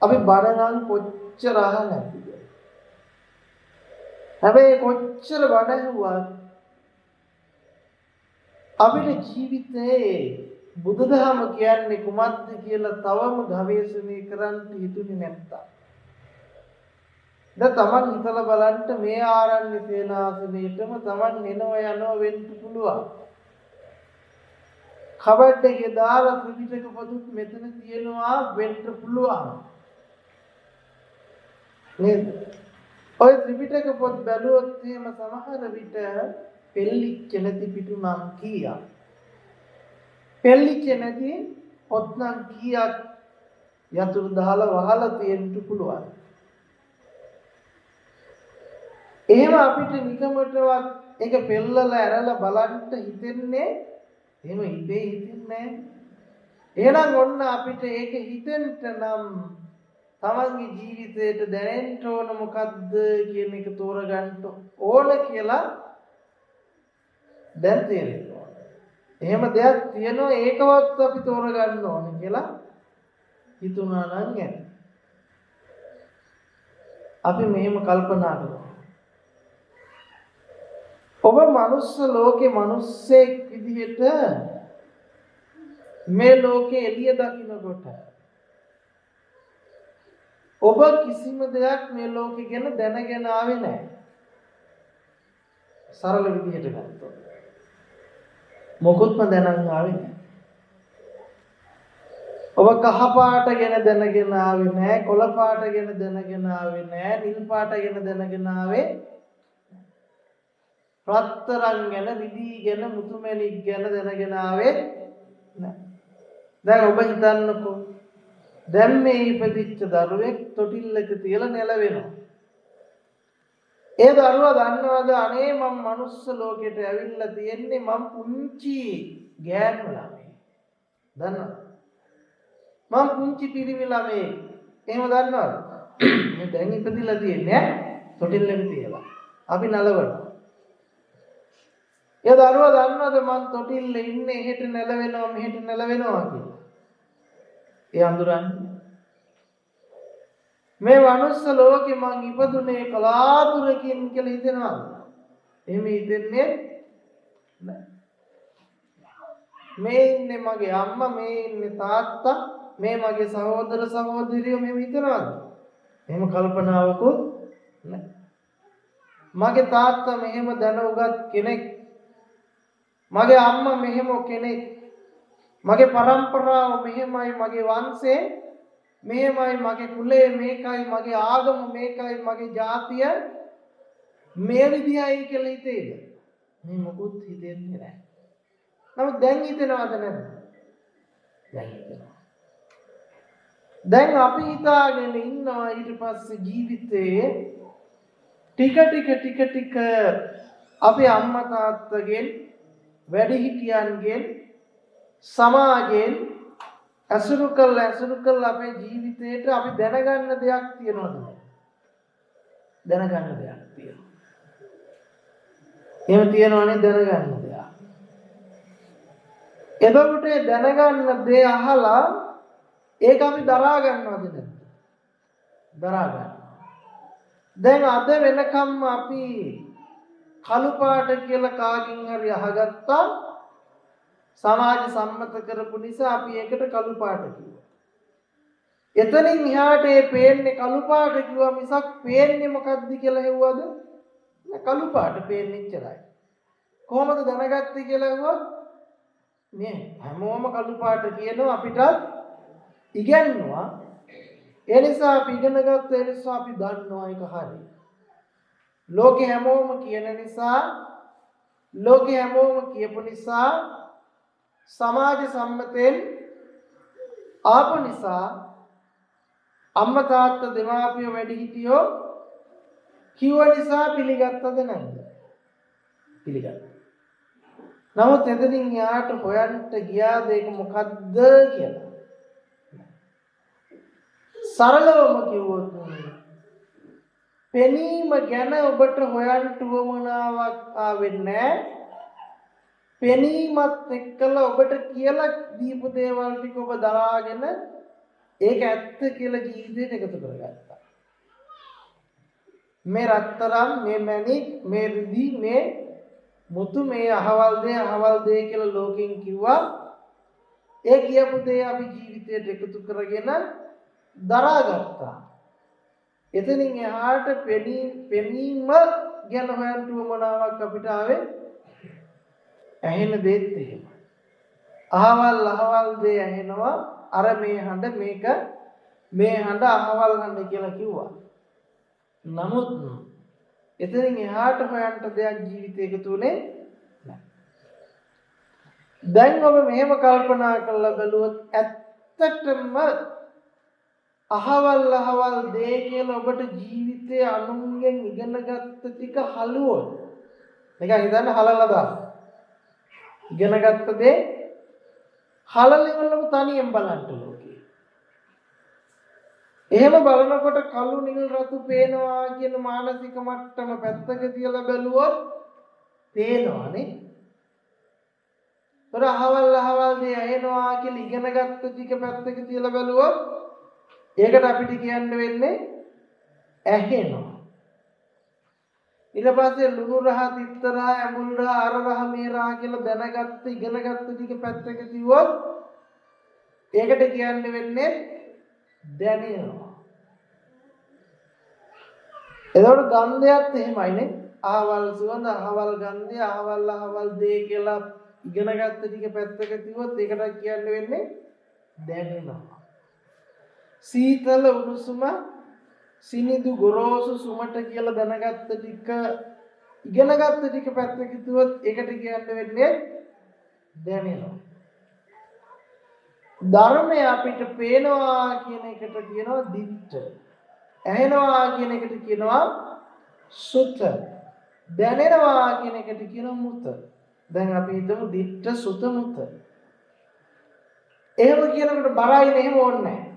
අපි බණනම් කොච්චර අහලා නැතිද? හැබැයි කොච්චර බණ ඇහුවත් අපේ ජීවිතේ බුදුදහම කියන්නේ කුමක්ද කියලා තවම ගවේෂණය කරන්න හිතුනේ නැත්තම් දැන් තමන් හිතලා බලන්න මේ ආරණ්‍ය සේනාසනෙටම තමන් එනවා යනවා වෙන්න පුළුවන්. කබඩ් එකේ දාලා ත්‍රිපිටක පොතුත් මෙතන තියෙනවා වෙන්න පුළුවන්. නේද? ඔය ත්‍රිපිටක පොත් බැලුවොත් එහෙම සමහර විට පෙල්ලිච්ච නැති පිටු නම් කීයක්? පෙල්ලිච්ච නැති පොත් නම් කීයක් යතුරු දාලා වහලා තියෙන්න පුළුවන්. එහෙම අපිට නිකමටවත් ඒක පෙල්ලලා ඇරලා බලන්න හිතෙන්නේ එහෙම ඉබේ හිතෙන්නේ නැහැ. එහෙනම් ඔන්න අපිට ඒක හිතෙන්න නම් තමන්ගේ ජීවිතේට දැනෙන්න ඕන මොකද්ද කියන එක තෝරගන්න ඕන කියලා දැන් තේරෙනවා. එහෙම දෙයක් තියෙනවා ඒකවත් අපි තෝරගන්න ඕන කියලා හිතුණා නම් ඇති. අපි මෙහෙම කල්පනා කරමු. ඔබ මනුස්ස ලෝකේ මිනිස්සෙක් විදිහට මේ ලෝකේ එළිය දකින්නකොට ඔබ කිසිම දෙයක් මේ ලෝකේ ගැන දැනගෙන ආවේ නැහැ. සරල විදිහට ගත්තොත් මොකොත්ම දැනන් ආවේ නැහැ. ඔබ කහ පාට ගැන දැනගෙන ආවේ නැහැ, කොළ පාට ගැන දැනගෙන ආවේ නැහැ, නිල් පාට ගැන දැනගෙන ආවේ රත්තරන් ගැන, රිදී ගැන, මුතුමැණික් ගැන දැනගෙන ආවේ නැහැ. දැන් ඔබ හිතන්නකෝ දැන් මේ ඉපදිච්ච දරුවෙක් තොටිල්ලක තියලා නැලවෙනවා. ඒ දරුවා දන්නවද අනේ මම මනුස්ස ලෝකෙට ඇවිල්ලා තියෙන්නේ මම පුංචි ගෑනු ළමයි. දන්නවද? මම පුංචි පිරිමි ළමයි. එහෙම දන්නවද? මේ දැන් ඉපදිලා තියෙන්නේ තොටිල්ලක තියලා. අපි නලවනවා. ඒ දරුවා දන්නවද මං තොටිල්ලේ ඉන්නේ එහෙට නැලවෙනවා මෙහෙට නැලවෙනවා කියලා. ඒ අඳුරන්නේ මේ මනුස්ස ලෝකෙ මං ඉපදුනේ කලාතුරකින් කියලා හිතෙනවද? එහෙම හිතෙන්නේ නැහැ. මේ ඉන්නේ මගේ අම්මා, මේ ඉන්නේ තාත්තා, මේ මගේ සහෝදර සහෝදරියෝ මෙහෙම හිතනවද? එහෙම කල්පනාවකුත් නැහැ. මගේ තාත්තා මෙහෙම දැන උගත් කෙනෙක්, මගේ අම්මා මෙහෙම කෙනෙක්, මගේ පරම්පරාව මෙහෙමයි, මගේ වංශේ මෙහෙමයි, මගේ කුලය මේකයි, මගේ ආගම මේකයි, මගේ ජාතිය මේ විදියයි කියලා හිතේද? මේ මොකුත් හිතෙන්නේ නැහැ. නමුත් දැන් හිතනවද නැද්ද? දැන් හිතනවා. දැන් අපි හිතාගෙන ඉන්නවා ඊට පස්සේ ජීවිතේ ටික අපේ අම්මා තාත්තගෙන්, වැඩිහිටියන්ගෙන්, සමාජයෙන් අසුරු කළ අපේ ජීවිතේට අපි දැනගන්න දෙයක් තියෙනවද? දැනගන්න දෙයක් තියෙනවා. එහෙම තියෙනවනේ දැනගන්න දෙයක්. එතකොට දැනගන්න දේ අහලා ඒක අපි දරා ගන්නවද නැද්ද? දරා ගන්නවා. දැන් අද වෙනකම් අපි කළු පාට කියලා කාගෙන් හරි අහගත්තා. සමාජ සම්මත කරපු නිසා අපි ඒකට කළු පාට කිව්වා. එතනින් එහාට ඒ පේන්නේ කළු පාට කිව්වා මිසක් පේන්නේ මොකද්ද කියලා හෙව්වද? කළු පාට පේන්නේ ඉච්චරයි. කොහොමද දැනගත්තේ කියලා හෙව්වොත් මේ හැමෝම කළු පාට කියනවා අපිටත් ඉගෙනනවා. ඒ නිසා අපි ඉගෙන ගත්ත ඒ නිසා අපි දන්නවා ඒක හරි. ලෝකේ හැමෝම කියන නිසා ලෝකේ හැමෝම කියපු නිසා සමාජ සම්මතයෙන් ආපු නිසා අම්මා තාත්තා දෙමාපියෝ වැඩිහිටියෝ කිව්ව නිසා පිළිගත්තද නැද්ද? පිළිගත්තා. නමුත් එතනින් යාට හොයන්න ගියාද ඒක මොකද්ද කියලා. සරලවම කිව්වොත් පෙනීම ගැන ඔබට හොයන්න උවමනාවක් ආවෙන්නේ නැහැ. පෙනීමත් එක්කලා ඔබට කියලා දීපු දේවල් ටික ඔබ දරාගෙන ඒක ඇත්ත කියලා ජීවිතේට එකතු කරගත්තා. මේ රත්තරන්, මේ මණික්, මේ රිදී, මේ මුතු, මේ අහවල් දේ කියලා ලෝකෙන් කිව්වා. ඒ කියපු දේ අපි ජීවිතේට එකතු කරගෙන දරාගත්තා. එතනින් එහාට පෙනීම ගැන හොයන්න උවමනාවක් අපිට ආවේ ඇහෙන දෙත් එහෙම. අහවල් දේ ඇහෙනවා. අර මේ හඬ මේ හඬ අහවල් හඬ කියලා කිව්වා. නමුත් එතනින් එහාට හොයන්න දෙයක් ජීවිතේ එකතු වෙන්නේ නැහැ. දැන් ඔබ මෙහෙම කල්පනා කරලා බලුවොත් ඇත්තටම අහවල් දේ කියලා ඔබට ජීවිතයේ අනුන්ගෙන් ඉගෙන ගත්ත ටික හලුවොත් නිකන් හිතන්න හලලා දාන්න. ඉගෙන ගත්ත දේ හලලිවලම තනියෙන් බලන්න ලෝකේ. එහෙම බලනකොට කළු නිල් රතු පේනවා කියන මානසික මට්ටම පැත්තක තියලා බැලුවොත් පේනවනේ. තොර අහවල් දේ ඇහෙනවා කියලා ඉගෙන ගත්ත ටික පැත්තක තියලා බැලුවොත් ඒකට අපිට කියන්න වෙන්නේ ඇහෙනවා. ඊට පස්සේ ලුණු රහ, තිත්ත රහ, ඇඹුල් රහ, අර රහ, මේ රහ කියලා දැනගත්ත ඉගෙන ගත්ත ටික පැත්තක තියුවොත් ඒකට කියන්න වෙන්නේ දැනෙනවා. එතකොට ගන්ධයත් එහෙමයිනේ. අහවල් සුවඳ, අහවල් ගන්ධය, අහවල් දේ කියලා ඉගෙන ගත්ත ටික පැත්තක තියුවොත් ඒකට කියන්න වෙන්නේ දැනෙනවා. සීතල, උණුසුම, සිනිඳු, ගොරෝසු, සුමට කියලා දැනගත්ත ටික ඉගෙන ගත්ත ටික පැත්තක තියුවොත් ඒකට කියන්න වෙන්නේ දැනෙනවා. ධර්මය අපිට පේනවා කියන එකට කියනවා දිට්ඨ. ඇහෙනවා කියන එකට කියනවා සුත. දැනෙනවා කියන එකට කියනවා මුත. දැන් අපි හිතමු දිට්ඨ, සුත, මුත. එහෙම කියනකොට බරයිනේ, එහෙම ඕනේ නැහැ.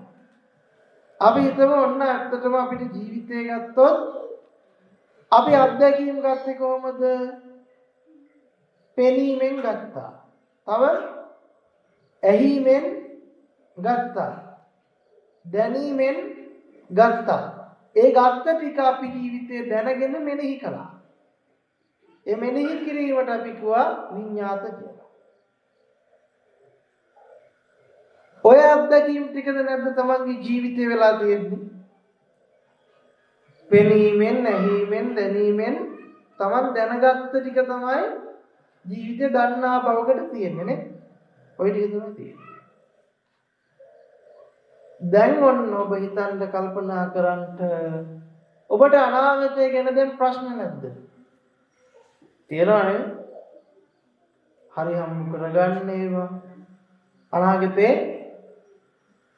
අපි හිතමු ඔන්න ඇත්තටම අපිට ජීවිතය ගත්තොත් අපි අත්දැකීම් ගත්තේ කොහොමද? පෙනීමෙන් ගත්තා. තව ඇහිීමෙන් ගත්තා. දැනීමෙන් ගත්තා. ඒ ගත්ත ටික අපි ජීවිතේ දැනගෙන මෙනෙහි කළා. ඒ මෙනෙහි කිරීමට අපි කිව්වා විඤ්ඤාත කියලා. ඔය අත්දැකීම් ටිකද නැද්ද තමන්ගේ ජීවිතේ වෙලා තියෙන්නේ? පෙනීමෙන්, ඇහිීමෙන්, දැනීමෙන් තමන් දැනගත්ත ටික තමයි ජීවිතේ දන්නා බවකට තියෙන්නේ නේ. ඔය ටික තමයි තියෙන්නේ. දැන් ඔන්න ඔබ හිතන්න කල්පනා කරන්ට ඔබට අනාගතය ගැන දැන් ප්‍රශ්න නැද්ද? තියෙනවනේ. හරි හම්බ කරගන්න ඒවා.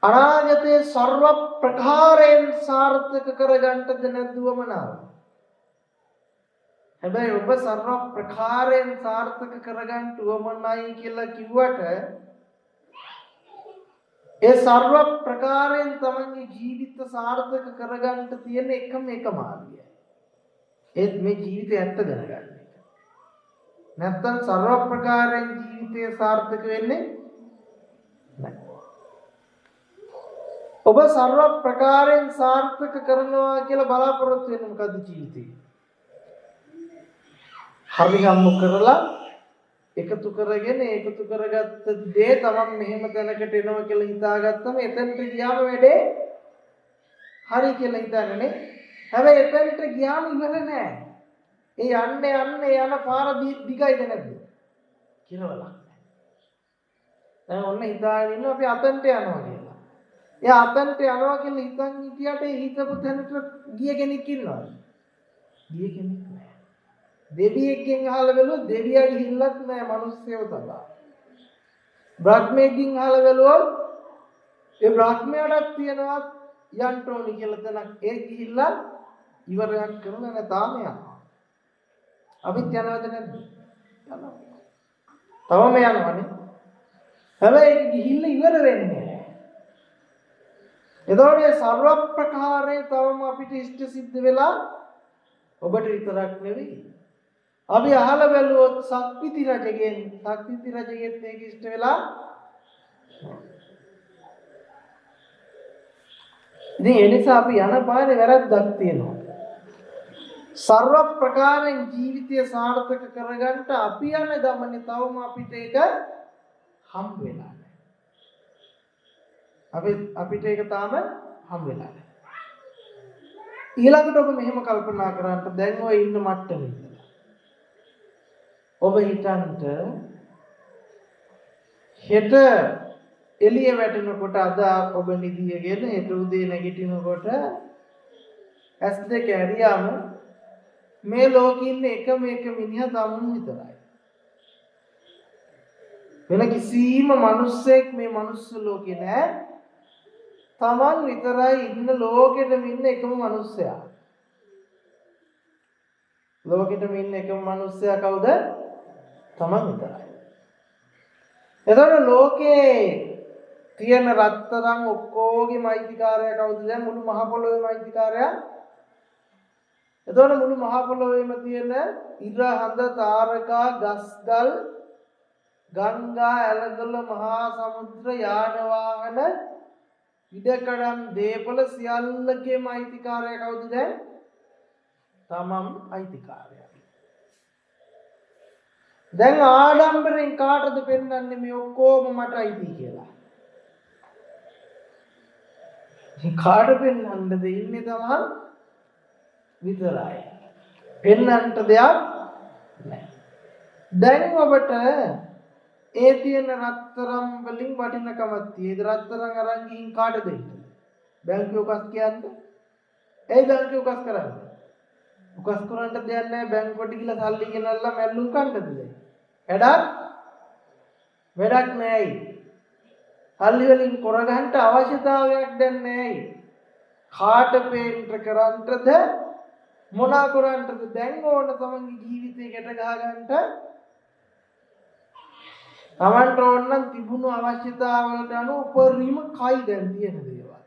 අනාගතයේ ਸਰව ප්‍රකාරයෙන් සාර්ථක කරගන්නද නැද්ද වමනාව? හැබැයි ඔබ ਸਰව ප්‍රකාරයෙන් සාර්ථක කරගන්න වමනයි කියලා කිව්වට ඒ සර්ව ප්‍රකාරයෙන් තමන්ගේ ජීවිත සාර්ථක කරගන්න තියෙන එකම මාර්ගයයි. ඒත් මේ ජීවිතය ඇත්ත දැනගන්න එක. නැත්තම් සර්ව ප්‍රකාරයෙන් ජීවිතය සාර්ථක වෙන්නේ නැහැ. ඔබ සර්ව ප්‍රකාරයෙන් සාර්ථක කරනවා කියලා බලාපොරොත්තු වෙන්නේ මොකද්ද ජීවිතේ? හරි හම්බ කරලා එකතු කරගෙන එකතු කරගත්ත දේ තමන් මෙහෙම තැනකට එනවා කියලා හිතාගත්තම එතනට ගියාම වැඩේ හරි කියලා හිතන්නේ. හැබැයි එතනට ගියාම ඉවර නෑ. ඒ යන්නේ යන පාර දිගයිද නැද්ද කියලා බලන්න. දැන් ඔන්න හිතාගෙන ඉන්නවා අපි අතන්ට යනවා කියලා. එයා අතන්ට යනවා කියලා හිතන් හිටියට ඒ හිතපු තැනට ගිය කෙනෙක් ඉන්නවද? ගිය කෙනෙක් නෑ. දෙවියෙක්ගෙන් අහලා බැලුවොත් දෙවියා ගිහිල්ලත් නෑ, මිනිස්සුයෝ තමයි. බ්‍රහ්මයෙක්ගෙන් අහලා බැලුවොත් ඒ බ්‍රහ්මයාටත් තියෙනවා යන්න ඕනි කියලා තැනක්. ඒ ගිහිල්ලා ඉවරයක් කරලා නැතාම යනවා. අපිත් යනවද නැද්ද? යනවා. තවම යනවනේ. හැබැයි ඒක ගිහිල්ලා ඉවර වෙන්නේ නෑ. එතකොට මේ සර්ව ප්‍රකාරයේ තවම අපිට ඉෂ්ට සිද්ධ වෙලා ඔබට විතරක් නෙවෙයි. අපි අහලා බැලුවොත් සක්විති රජගෙත් මේක ඉෂ්ට වෙලා ඉතින් ඒ නිසා අපි යන පාරේ වැරද්දක් තියෙනවා. සර්ව ප්‍රකාරයෙන් ජීවිතය සාර්ථක කරගන්න අපි යන ගමනේ තවම අපිට ඒක හම්බ වෙලා නැහැ. අපිට ඒක තාම හම්බ වෙලා නැහැ. ඊළඟට ඔබ මෙහෙම කල්පනා කරන්න දැන් ඔය ඉන්න මට්ටමේ ඔබ හිතන්ට හෙට එළිය වැටෙනකොට අද ඔබ නිදියගෙන හෙට උදේ නැගිටිනකොට ඇස් දෙක ඇරියාම මේ ලෝකෙ ඉන්න එකම මිනිහා තමුන් විතරයි. වෙන කිසිම මිනිස්සෙක් මේ මනුස්ස ලෝකේ නෑ. තමන් විතරයි ඉන්න ලෝකෙටම ඉන්න එකම මිනිස්සයා. ලෝකෙටම ඉන්න එකම මිනිස්සයා කවුද? තමන් විතරයි. එතකොට ලෝකේ තියෙන රත්තරන් ඔක්කොගේම අයිතිකාරයා කවුද? දැන් මුළු මහ පොළොවේම අයිතිකාරයා. එතකොට මුළු මහ පොළොවේම තියෙන ඉර හඳ තාරකා ගස්ගල් ගංගා ඇලදොල මහා සමුද්‍ර යාන වාහන ඉඩකඩම් දේපල සියල්ලකේම අයිතිකාරයා කවුද දැන්? තමන් අයිතිකාරයා. දැන් ආඩම්බරෙන් කාටද පෙන්වන්නේ මේ ඔක්කොම මට අයිති කියලා? කාට පෙන්වන්නද ඉන්නේ? තමන් විතරයි. පෙන්වන්නට දෙයක් නැහැ. දැන් ඔබට ඒ තියෙන රත්තරන් වලින් වටිනකමක් තියෙද? රත්තරන් අරන් ගිහින් කාටද දෙන්නේ? බැංකුවේ උකස් කියන්නේ? ඒ බැංකුවේ උකස් කරන්නේ. උකස් කරන්නට දෙයක් නැහැ. බැංකුවට ගිහලා සල්ලි ගෙනල්ලා මැල්ලුම් කන්නද දෙන්නේ? වැඩක් නැහැ. සල්ලි වලින් කරගන්න අවශ්‍යතාවයක් දැන් නැහැ. කාට පේන්ට් කරන්නද මොනා කරන්නද දැන් ඕන තමන්ගේ ජීවිතේ ගැට ගහ ගන්නට තමන්ට ඕන නම් තිබුණු අවශ්‍යතාවලට අනුව උපරිම කයි දැන් තියෙන දේවල්.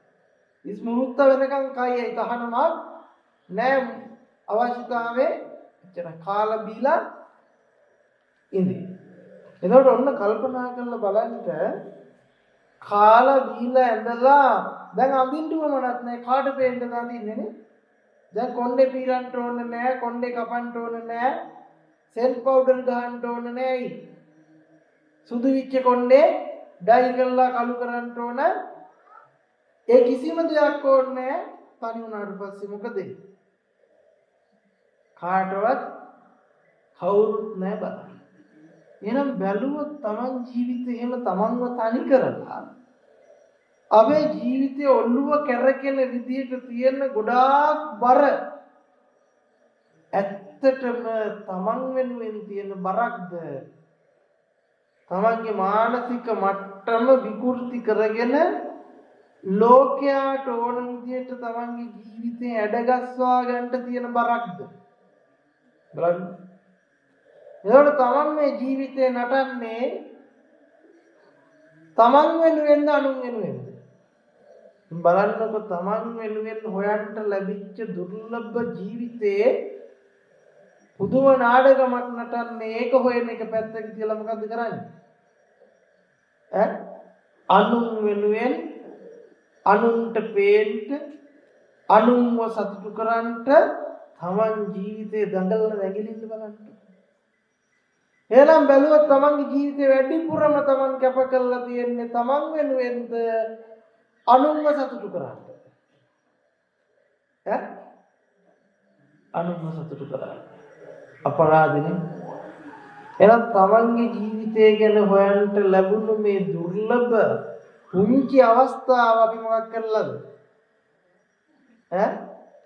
ඉස්මුහුර්ත වෙනකන් කයයි තහනමක් නෑ. අවශ්‍යතාවේ එච්චර කාලා බීලා ඉන්නේ. එතකොට ඔන්න කල්පනා කරලා බලන්න කාලා බීලා ඇඳලා දැන් අඳින්න උවමනක් නෑ. කාට පේන්නද අඳින්නේ නේ? දැන් කොණ්ඩේ පීරන්න ඕනේ නෑ. කොණ්ඩේ කපන්න ඕනේ නෑ. සෙල් පවුඩර් ගහන්න ඕනේ නෑ. සුදු විච්ච කොණ්ඩේ ඩයි කරලා කළු කරන්න ඕන. ඒ කිසිම දෙයක් ඕනේ නෑ. තනි වුණාට පස්සේ මොකද? කාටවත් කවුරුත් නෑ බලන්න. එහෙනම් බැලුවොත් Taman ජීවිතේ එහෙම Tamanව තනි කරලා අපේ ජීවිතේ ඔළුව කැරකෙන විදිහට තියෙන ගොඩාක් බර ඇත්තටම Taman වෙනුවෙන් තියෙන බරක්ද? තමන්ගේ මානසික මට්ටම විකෘති කරගෙන ලෝකයාට ඕන විදිහට තමන්ගේ ජීවිතේ ඇඩගස්වා ගන්නට තියෙන බරක්ද බලන්න. එතකොට තමන් මේ ජීවිතේ නටන්නේ තමන් වෙනුවෙන්ද අනුන් වෙනුවෙන්ද? බලන්නකො තමන් වෙනුවෙන් හොයන්ට ලැබිච්ච දුර්ලභ ජීවිතයේ පුදුම නාඩගමක් නටන්නේ ඒක හොයන එක පැත්තක තියලා මොකද්ද කරන්නේ? අනුන් වෙනුවෙන් අනුන්ට පේන්න අනුන්ව සතුටු කරන්නට තමන් ජීවිතේ දඟලන වැగిලින්න බලන්න. එහෙනම් බැලුවොත් තමන්ගේ ජීවිතේ වැඩිපුරම තමන් කැප කරලා තියෙන්නේ තමන් වෙනුවෙන්ද අනුන්ව සතුටු කරන්න. අනුන්ව සතුටු කරන්න. අපරාධනේ. එහෙනම් තමන්ගේ ජීවිතය ගැන හොයන්න ලැබුණු මේ දුර්ලභ පුංචි අවස්ථාව අපි මොකක් කරලාද?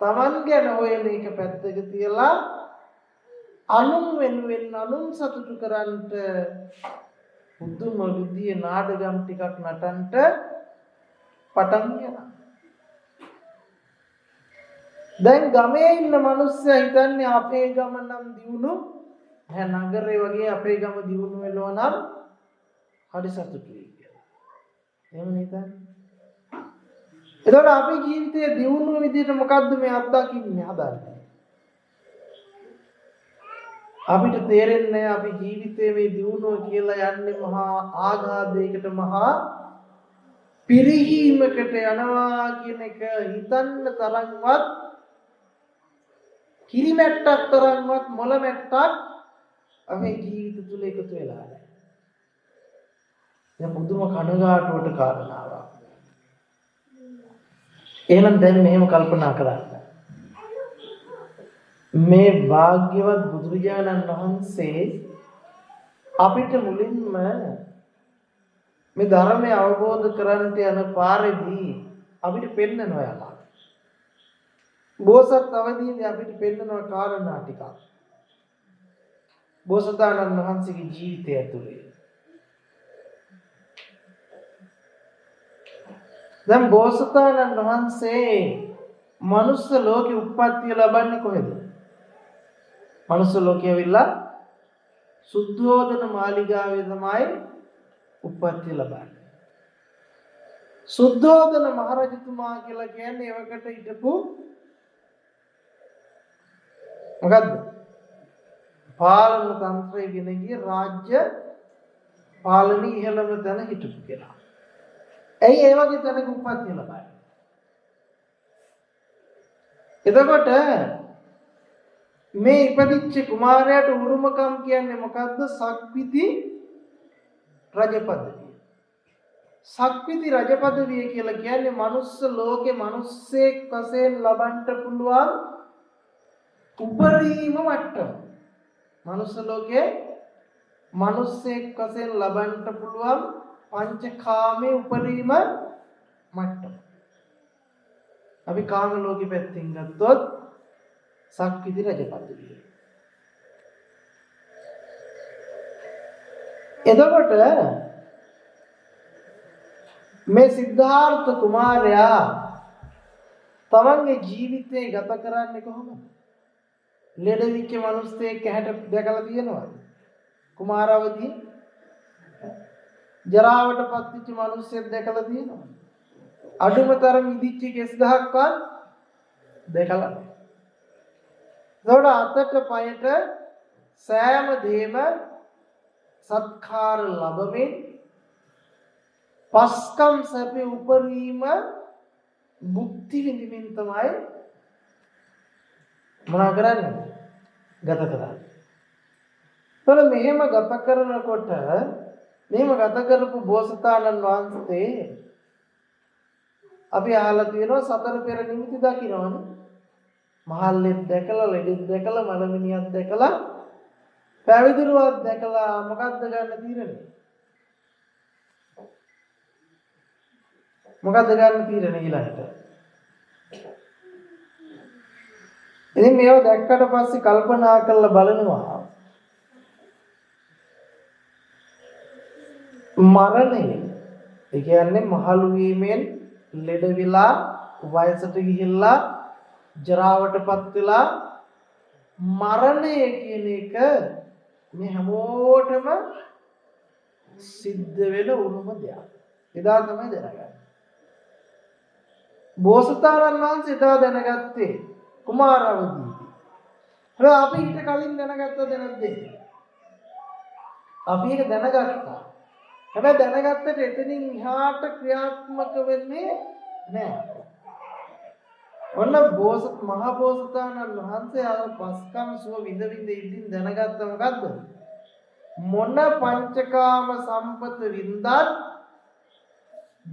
තමන් ගැන හොයන එක පැත්තක තියලා අනුන් වෙනුවෙන් අනුන් සතුටු කරන්නට පුදුම විදියේ නාඩගම් ටිකක් නටන්නට පටන් ගන්නවා. දැන් ගමේ ඉන්න මිනිස්සයා හිතන්නේ අපේ ගම නම් දියුණු නගරේ වගේ අපේ ගම දියුණු වෙනවා නම් හරි සතුටුයි කියලා. එහෙම නේද? එතකොට අපේ ජීවිතයේ දියුණු විදිහට මොකද්ද මේ අත්දකින්නේ හදන්නේ? අපිට තේරෙන්නේ අපි ජීවිතයේ මේ දියුණුව කියලා යන්නේ මහා ආඝාතයකට මහා පිරිහීමකට යනවා කියන එක හිතන්න තරම්වත් කිරිමැට්ටක් තරම්වත් මොළ මැට්ටක් අපේ ජීවිත තුල එකතු වෙලා නැහැ. දැන් මුදුම කනගාටුවට කාරණාවක්. එහෙනම් දැන් මෙහෙම කල්පනා කරන්න. මේ භාග්‍යවත් බුදුරජාණන් වහන්සේ අපිට මුලින්ම මේ ධර්මය අවබෝධ කරගන්න යන පාරේදී අපිට පෙන්නනවා යාලා. බෝසත් අවදීදී අපිට පෙන්නනවා කාරණා ටිකක්. බෝසතාණන් වහන්සේගේ ජීවිතය ඇතුලේ. දැන් බෝසතාණන් වහන්සේ මනුස්ස ලෝකේ උප්පත්තිය ලබන්නේ කොහෙද? මනුස්ස ලෝකේ ඇවිල්ලා සුද්ධෝදන මාලිගාවේ තමයි උප්පත්තිය ලබන්නේ. සුද්ධෝදන මහරජතුමා කියලා කියන්නේ එවකට හිටපු මොකද්ද? පාලන තන්ත්‍රය ගෙන ගිය රාජ්‍ය පාලනී ඉහළම තැන හිටපු කෙනා. ඇයි ඒ වගේ තැනක උප්පත්තිය ලබන්නේ? එතකොට මේ ඉපදිච්ච කුමාරයාට උරුමකම් කියන්නේ මොකද්ද? සක්විති රජපදවිය. සක්විති රජපදවිය කියලා කියන්නේ මනුස්ස ලෝකේ මිනිස්සෙක් වශයෙන් ලබන්න පුළුවන් උපරිම මට්ටම. මනුස්ස ලෝකේ මිනිස්සෙක් වශයෙන් ලබන්න පුළුවන් පංචකාමයේ උපරිම මට්ටම. අපි කාම ලෝකෙ පැත්තෙන් ගත්තොත් සක්විති රජපදවිය. එතකොට මේ සිද්ධාර්ථ කුමාරයා තමන්ගේ ජීවිතේ ගත කරන්නේ කොහොමද? ලෙඩ වෙච්ච මිනිස්සෙක් ඇහැට දැකලා තියෙනවද? කුමාරවදී ජරාවටපත් වෙච්ච මිනිස්සෙක් දැකලා තියෙනවද? අඩුම තරම් ඉදිච්ච කෙස් ගහක්වත් දැකලා නැහැ. ඒකට අතට පයට සෑම දෙම සත්කාර ලැබෙමින් පස්කම් සැපේ උපරිම භුක්ති විඳින්න තමයි මොනා කරන්නේ? ගත කරන්නේ. ඒතර මෙහෙම ගත කරනකොට මෙහෙම ගත කරපු බෝසතාණන් වහන්සේ අපි අහලා තියෙනවා සතර පෙර නිමිති දකින්නවනේ. මහල්ලෙක් දැකලා, ලෙඩෙක් දැකලා, මලමිනියක් දැකලා, පැවිදිරුවක් දැකලා මොකද්ද ගන්න තීරණය? මොකද්ද ගන්න තීරණය ඊළඟට? ඉතින් මේව දැක්කට පස්සේ කල්පනා කරලා බලනවා මරණය. ඒ කියන්නේ මහලු වීමෙන් ලෙඩ විලා වයසට ගිහිල්ලා ජරාවටපත් වෙලා මරණය කියන එක මේ හැමෝටම සිද්ධ වෙන උරුම දෙයක්. එදා තමයි දැනගන්නේ. බෝසතාණන් වහන්සේ එදා දැනගත්තේ කුමාරවදීදී. හැබැයි අපි ඊට කලින් දැනගත්තද නැද්ද? අපි ඒක දැනගත්තා. හැබැයි දැනගත්තට එතනින් එහාට ක්‍රියාත්මක වෙන්නේ නැහැ. ඔන්න මහ බෝසතාණන් වහන්සේ අර පස්කම් සුව විඳ විඳ ඉඳින් දැනගත්ත මොකද්ද? මොන පංචකාම සම්පත වින්දත්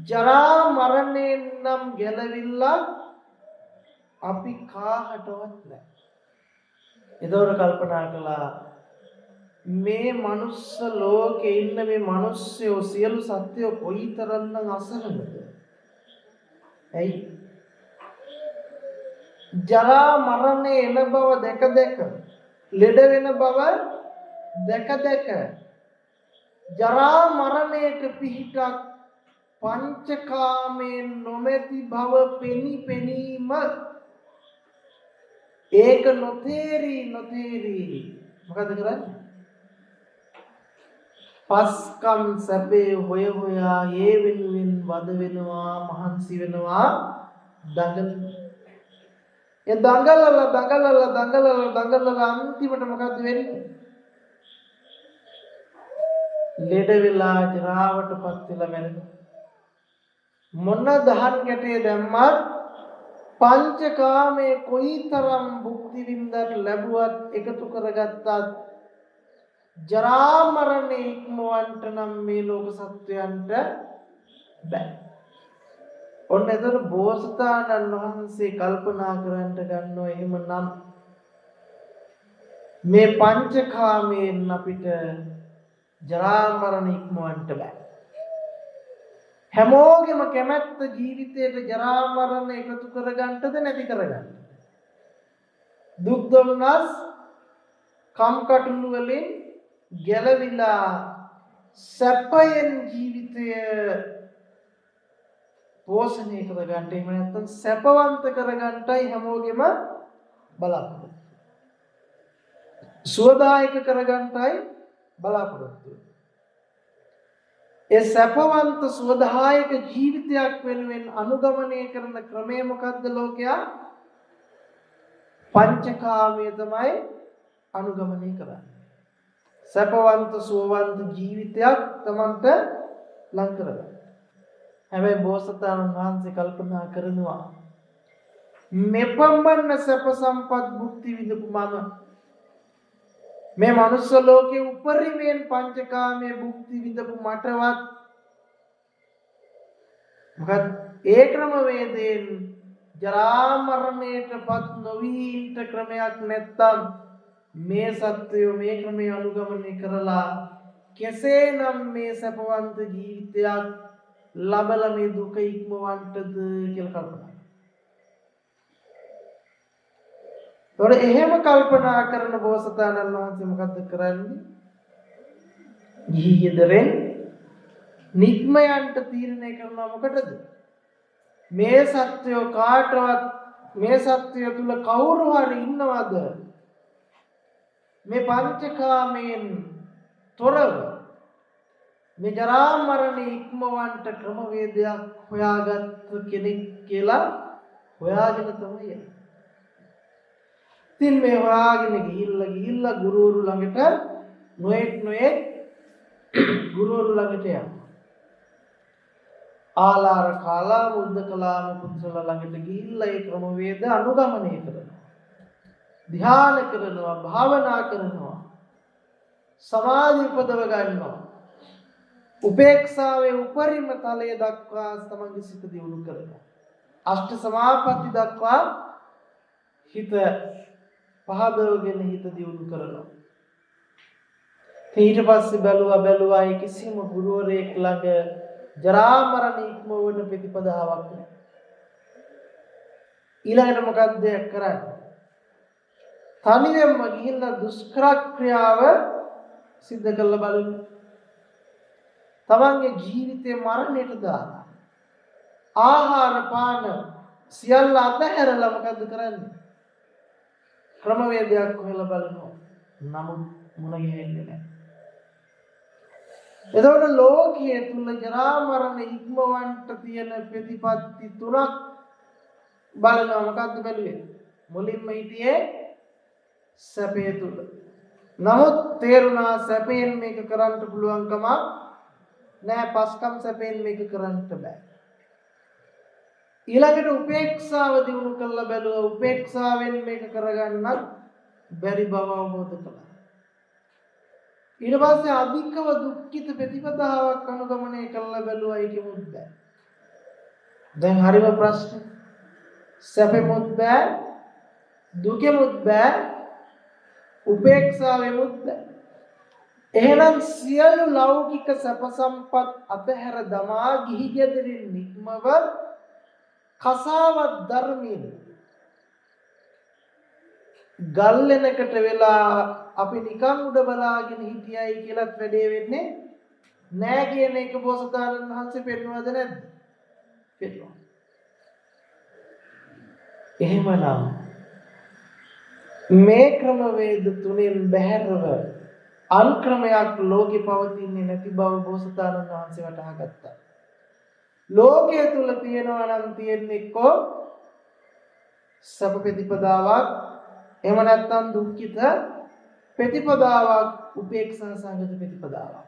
ජරා මරණයෙන් නම් ගැලවිලා අපි කාහටවත් නැහැ. ඒතකොට කල්පනා කළා මේ මනුස්ස ලෝකේ ඉන්න මේ මිනිස්සු සියලු සත්‍යෝ කොයිතරම්නම් අසරණද? ඇයි? ජරා මරණය එන බව දැක දැක, ලෙඩ වෙන බව දැක දැක, ජරා මරණයට පිහිටක් පංචකාමයෙන් නොමැති බව පෙනී පෙනීම ඒක නොතේරි මොකද කරන්නේ? පස්කම් සැපේ හොය හොයා ඒ වෙනුවෙන් වද වෙනවා, මහන්සි වෙනවා, දඟල. ඒ දඟලලා අන්තිමට මොකද වෙන්නේ? ලෙඩ වෙලා ජරාවටපත් වෙලා මැරෙනවා. මොන දහන් ගැටේ දැම්මත් පංචකාමයේ කොයිතරම් භුක්ති විඳත් ලැබුවත් එකතු කරගත්තත් ජරා මරණය ඉක්මවන්නට නම් මේ ලෝක සත්වයන්ට බෑ. ඔන්න එතන බෝසතාණන් වහන්සේ කල්පනා කරන්න ගන්නවා එහෙමනම් මේ පංචකාමයෙන් අපිට ජරා මරණ ඉක්මවන්නට බෑ. හැමෝගෙම කැමැත්ත ජීවිතේට ජරා මරණ එකතු කරගන්නද නැති කරගන්නද? දුක් දුම්නස් කම්කටොළු වලින් ගැලවිලා සැපයෙන් ජීවිතය පෝෂණය කරගන්න. එහෙම නැත්නම් සැපවන්ත කරගන්නයි හැමෝගෙම බලාපොරොත්තු. සුවදායක කරගන්නයි බලාපොරොත්තු. ඒ සැපවන්ත සුවදායක ජීවිතයක් වෙනුවෙන් අනුගමනය කරන ක්‍රමය මොකද්ද ලෝකයා? පංචකාමය තමයි අනුගමනය කරන්නේ. සැපවන්ත සුවවන්ත ජීවිතයක් තමන්ට ලං කරගන්න. හැබැයි බෝසතාණන් වහන්සේ කල්පනා කරනවා මෙපමණ සැප සම්පත් භුක්ති විඳපු මම මේ මනුස්ස ලෝකේ උපරිමයෙන් පංචකාමයේ භුක්ති විඳපු මටවත් මොකද ඒ ක්‍රමවේදයෙන් ජරා මරණයටපත් නොවී ඉන්න ක්‍රමයක් නැත්තම් මේ සත්වයෝ මේ ක්‍රමය අනුගමනය කරලා කෙසේනම් මේ සැපවන්ත ජීවිතයක් ලබලා මේ දුක ඉක්මවන්නටද කියලා කල්පනා. තොර එහෙම කල්පනා කරන බෝසතාණන් වහන්සේ මොකද්ද කරන්නේ? ගිහිගෙදරෙන් නික්මයන්ට තීරණය කරනවා මොකටද? මේ සත්වයෝ කාටවත් මේ සත්වය තුල කවුරු හරි ඉන්නවද? මේ පංචකාමයෙන් තොරව මේ ජරා මරණ ඉක්මවන්නට ක්‍රමවේදයක් හොයාගත් කෙනෙක් කියලා හොයාගෙන තමයි යන්නේ. ඉතින් මේ හොයාගෙන ගිහිල්ලා ගුරුවරු ළඟට නොඑක් ගුරුවරු ළඟට යනවා. ආලාර කාලා බුද්ධකලාම පුත්‍රලා ළඟට ගිහිල්ලා ඒ ක්‍රමවේද අනුගමනය කරනවා. ධ්‍යාන කරනවා, භාවනා කරනවා, සමාධි උපදව ගන්නවා. උපේක්ෂාවේ උපරිම තලය දක්වා තමන්ගේ සිත දියුණු කරනවා. අෂ්ට සමාපatti දක්වා හිත පහදවගෙන හිත දියුණු කරනවා. ඊට පස්සේ බැලුවා ඒ කිසිම ගුරුවරයෙක් ළඟ ජරා මරණ ඉක්මවන ප්‍රතිපදාවක් නැහැ. ඊළඟට මොකක්ද කරන්නේ? තනියෙන්ම ගිහිල්ලා දුෂ්කර ක්‍රියාව සිද්ධ කරලා බලන්න. තමන්ගේ ජීවිතේ මරණයට දාලා ආහාර පාන සියල්ල අතහැරලා මොකද්ද කරන්නේ? ක්‍රමවේදයක් හොයලා බලනවා. නමුත් මුණ ගැහෙන්නේ නැහැ. එතකොට ලෝකයේ තුල ජරා මරණ ඉක්මවන්නට තියෙන ප්‍රතිපත්ති තුනක් බලනවා මොකද්ද බැලුවේ? මුලින්ම හිටියේ සැපේ තුල. නමුත් තේරුණා සැපෙන් මේක කරන්න පුළුවන්කම නෑ, පස්කම් සැපෙන් මේක කරන්න බෑ. ඊළඟට උපේක්ෂාව දිනු කළා බැලුවා, උපේක්ෂාවෙන් මේක කරගන්නත් බැරි බව අවබෝධ කළා. ඊට පස්සේ අධිකව දුක්ඛිත ප්‍රතිපදාවක් අනුගමනය කළා බැලුවා, ඒකෙමුත් බෑ. දැන් හරිම ප්‍රශ්න. සැපෙමුත් බෑ, දුකෙමුත් බෑ, උපේක්ෂාවෙමුත් බෑ. එහෙනම් සියලු ලෞකික සැප සම්පත් අතහැර දමා ගිහි ගෙදරින් නික්මව කසාවත් ධර්මයෙන් ගල්ලෙනකට වෙලා අපි නිකන් උඩ බලාගෙන හිටියයි කියලාත් වැඩේ වෙන්නේ නෑ කියන එක බෝසතාණන් වහන්සේ පෙන්වනවද නැද්ද? පෙන්වනවා. එහෙමනම් මේ ක්‍රමවේද තුනෙන් බැහැරව අන් ක්‍රමයක් ලෝකේ පවතින්නේ නැති බව බෝසතාණන් වහන්සේ වටහා ගත්තා. ලෝකයේ තුල තියෙනවා නම් තියෙන්නේ කො සබ ප්‍රතිපදාවක්, එහෙම නැත්නම් දුක්ඛිත ප්‍රතිපදාවක්, උපේක්ෂා සංගත ප්‍රතිපදාවක්.